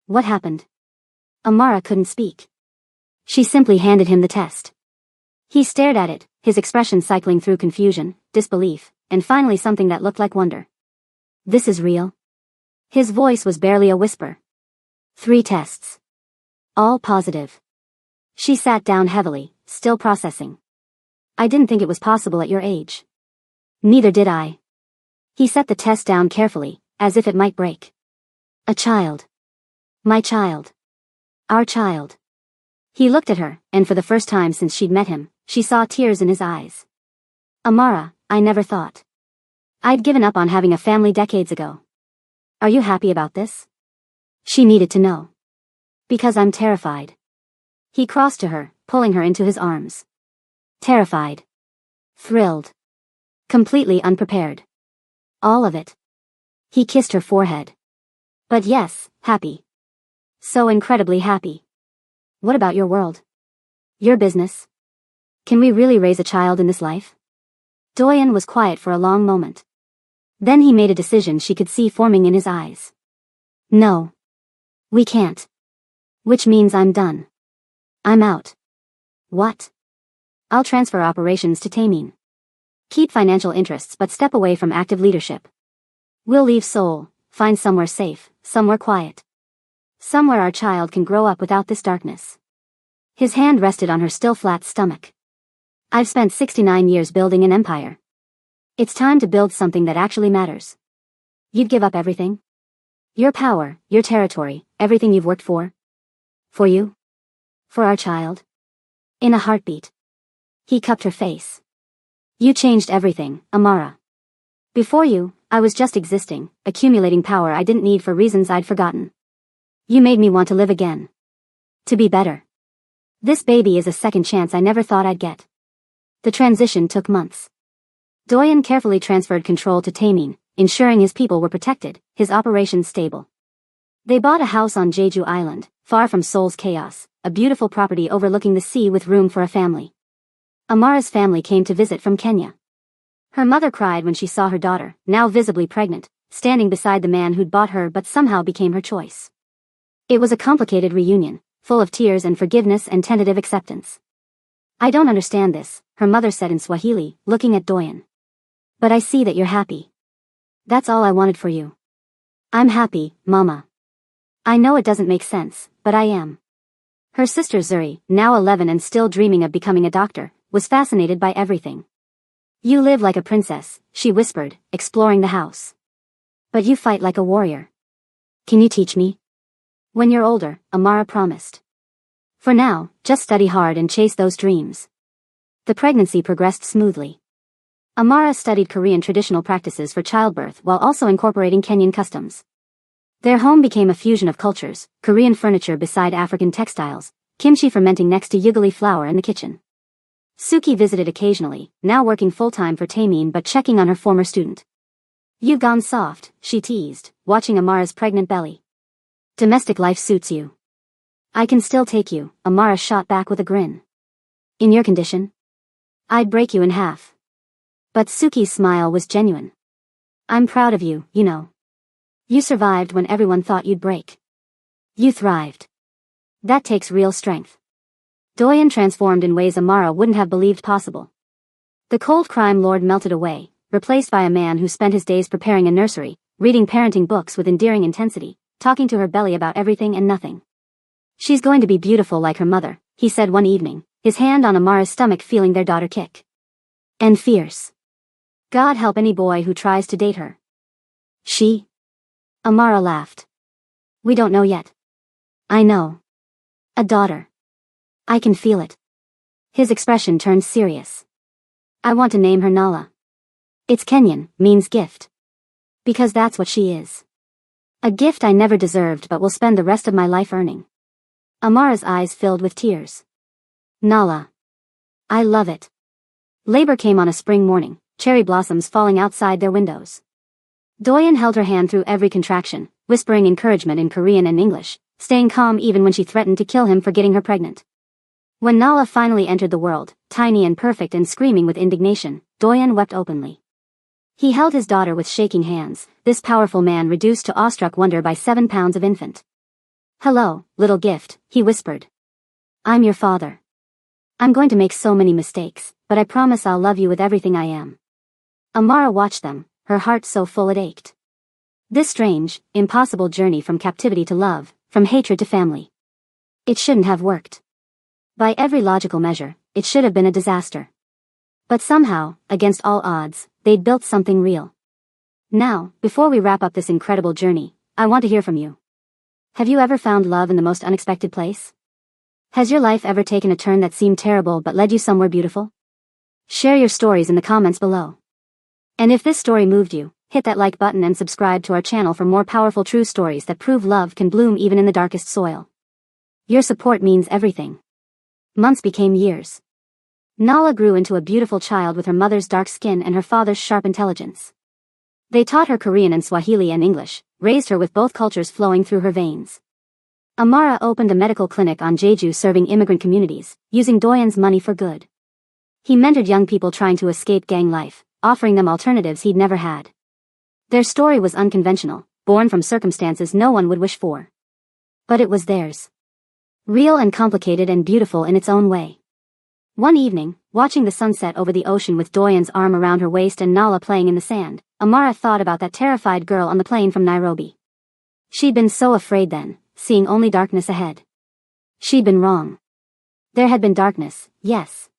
What happened? Amara couldn't speak. She simply handed him the test. He stared at it, his expression cycling through confusion, disbelief, and finally something that looked like wonder. This is real? His voice was barely a whisper. 3 tests. All positive. She sat down heavily, still processing. I didn't think it was possible at your age. Neither did I. He set the test down carefully, as if it might break. A child. My child. Our child. He looked at her, and for the first time since she'd met him, she saw tears in his eyes. Amara, I never thought. I'd given up on having a family decades ago. Are you happy about this? She needed to know. Because I'm terrified. He crossed to her, pulling her into his arms. Terrified. Thrilled. Completely unprepared. All of it. He kissed her forehead. But yes, happy. So incredibly happy. What about your world? Your business? Can we really raise a child in this life? Doyen was quiet for a long moment. Then he made a decision she could see forming in his eyes. No. We can't. Which means I'm done. I'm out. What? I'll transfer operations to Taemin. Keep financial interests but step away from active leadership. We'll leave Seoul, find somewhere safe, somewhere quiet. Somewhere our child can grow up without this darkness. His hand rested on her still flat stomach. I've spent 69 years building an empire. It's time to build something that actually matters. You'd give up everything? Your power, your territory, everything you've worked for? For you? For our child? In a heartbeat. He cupped her face. You changed everything, Amara. Before you, I was just existing, accumulating power I didn't need for reasons I'd forgotten. You made me want to live again. To be better. This baby is a second chance I never thought I'd get. The transition took months. Doyen carefully transferred control to Taemin, ensuring his people were protected, his operations stable. They bought a house on Jeju Island, far from Seoul's chaos, a beautiful property overlooking the sea with room for a family. Amara's family came to visit from Kenya. Her mother cried when she saw her daughter, now visibly pregnant, standing beside the man who'd bought her but somehow became her choice. It was a complicated reunion, full of tears and forgiveness and tentative acceptance. I don't understand this, her mother said in Swahili, looking at Doyen. But I see that you're happy. That's all I wanted for you. I'm happy, Mama. I know it doesn't make sense, but I am. Her sister Zuri, now 11 and still dreaming of becoming a doctor, was fascinated by everything. You live like a princess, she whispered, exploring the house. But you fight like a warrior. Can you teach me? When you're older, Amara promised. For now, just study hard and chase those dreams. The pregnancy progressed smoothly. Amara studied Korean traditional practices for childbirth while also incorporating Kenyan customs. Their home became a fusion of cultures, Korean furniture beside African textiles, kimchi fermenting next to yugali flour in the kitchen. Suki visited occasionally, now working full-time for Taemin but checking on her former student. You've gone soft, she teased, watching Amara's pregnant belly. Domestic life suits you. I can still take you, Amara shot back with a grin. In your condition? I'd break you in half. But Suki's smile was genuine. I'm proud of you, you know. You survived when everyone thought you'd break. You thrived. That takes real strength. Doyen transformed in ways Amara wouldn't have believed possible. The cold crime lord melted away, replaced by a man who spent his days preparing a nursery, reading parenting books with endearing intensity, talking to her belly about everything and nothing. She's going to be beautiful like her mother, he said one evening, his hand on Amara's stomach feeling their daughter kick. And fierce. God help any boy who tries to date her. She? Amara laughed. We don't know yet. I know. A daughter. I can feel it. His expression turned serious. I want to name her Nala. It's Kenyan, means gift. Because that's what she is. A gift I never deserved but will spend the rest of my life earning. Amara's eyes filled with tears. Nala. I love it. Labor came on a spring morning, cherry blossoms falling outside their windows. Doyen held her hand through every contraction, whispering encouragement in Korean and English, staying calm even when she threatened to kill him for getting her pregnant. When Nala finally entered the world, tiny and perfect and screaming with indignation, Doyen wept openly. He held his daughter with shaking hands, this powerful man reduced to awestruck wonder by 7 pounds of infant. Hello, little gift, he whispered. I'm your father. I'm going to make so many mistakes, but I promise I'll love you with everything I am. Amara watched them, her heart so full it ached. This strange, impossible journey from captivity to love, from hatred to family. It shouldn't have worked. By every logical measure, it should have been a disaster. But somehow, against all odds, they'd built something real. Now, before we wrap up this incredible journey, I want to hear from you. Have you ever found love in the most unexpected place? Has your life ever taken a turn that seemed terrible but led you somewhere beautiful? Share your stories in the comments below. And if this story moved you, hit that like button and subscribe to our channel for more powerful true stories that prove love can bloom even in the darkest soil. Your support means everything. Months became years. Nala grew into a beautiful child with her mother's dark skin and her father's sharp intelligence. They taught her Korean and Swahili and English, raised her with both cultures flowing through her veins. Amara opened a medical clinic on Jeju serving immigrant communities, using Doyen's money for good. He mentored young people trying to escape gang life, offering them alternatives he'd never had. Their story was unconventional, born from circumstances no one would wish for. But it was theirs. Real and complicated and beautiful in its own way. One evening, watching the sunset over the ocean with Doyen's arm around her waist and Nala playing in the sand, Amara thought about that terrified girl on the plane from Nairobi. She'd been so afraid then, seeing only darkness ahead. She'd been wrong. There had been darkness, yes.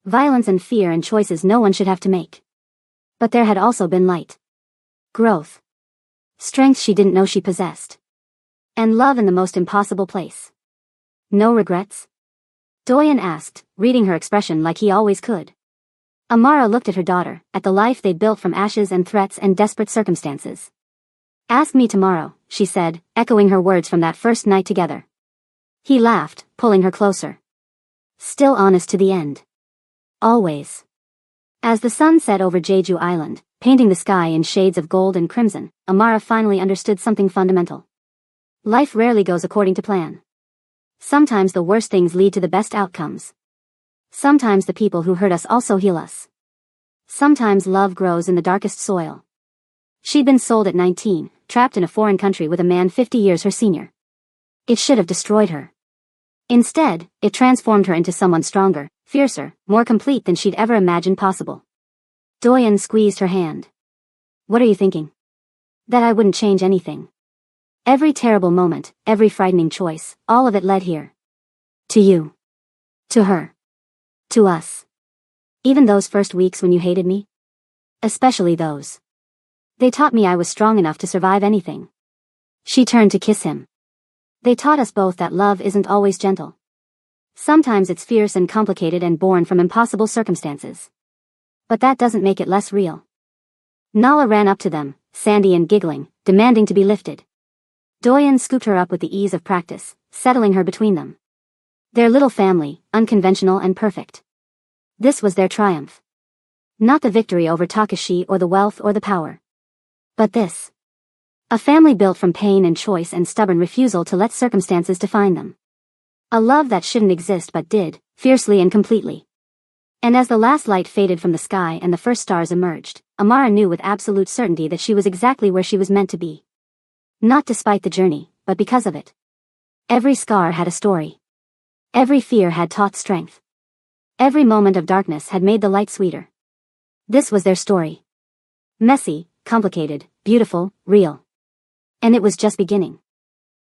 Violence and fear and choices no one should have to make. But there had also been light. Growth. Strength she didn't know she possessed. And love in the most impossible place. No regrets? Doyen asked, reading her expression like he always could. Amara looked at her daughter, at the life they'd built from ashes and threats and desperate circumstances. Ask me tomorrow, she said, echoing her words from that first night together. He laughed, pulling her closer. Still honest to the end. Always. As the sun set over Jeju Island, painting the sky in shades of gold and crimson, Amara finally understood something fundamental. Life rarely goes according to plan. Sometimes the worst things lead to the best outcomes. Sometimes the people who hurt us also heal us. Sometimes love grows in the darkest soil. She'd been sold at 19, trapped in a foreign country with a man 50 years her senior. It should have destroyed her. Instead, it transformed her into someone stronger, fiercer, more complete than she'd ever imagined possible. Doyen squeezed her hand. What are you thinking? That I wouldn't change anything. Every terrible moment, every frightening choice, all of it led here. To you. To her. To us. Even those first weeks when you hated me? Especially those. They taught me I was strong enough to survive anything. She turned to kiss him. They taught us both that love isn't always gentle. Sometimes it's fierce and complicated and born from impossible circumstances. But that doesn't make it less real. Nala ran up to them, sandy and giggling, demanding to be lifted. Doyen scooped her up with the ease of practice, settling her between them. Their little family, unconventional and perfect. This was their triumph. Not the victory over Takashi or the wealth or the power. But this. A family built from pain and choice and stubborn refusal to let circumstances define them. A love that shouldn't exist but did, fiercely and completely. And as the last light faded from the sky and the first stars emerged, Amara knew with absolute certainty that she was exactly where she was meant to be. Not despite the journey, but because of it. Every scar had a story. Every fear had taught strength. Every moment of darkness had made the light sweeter. This was their story. Messy, complicated, beautiful, real. And it was just beginning.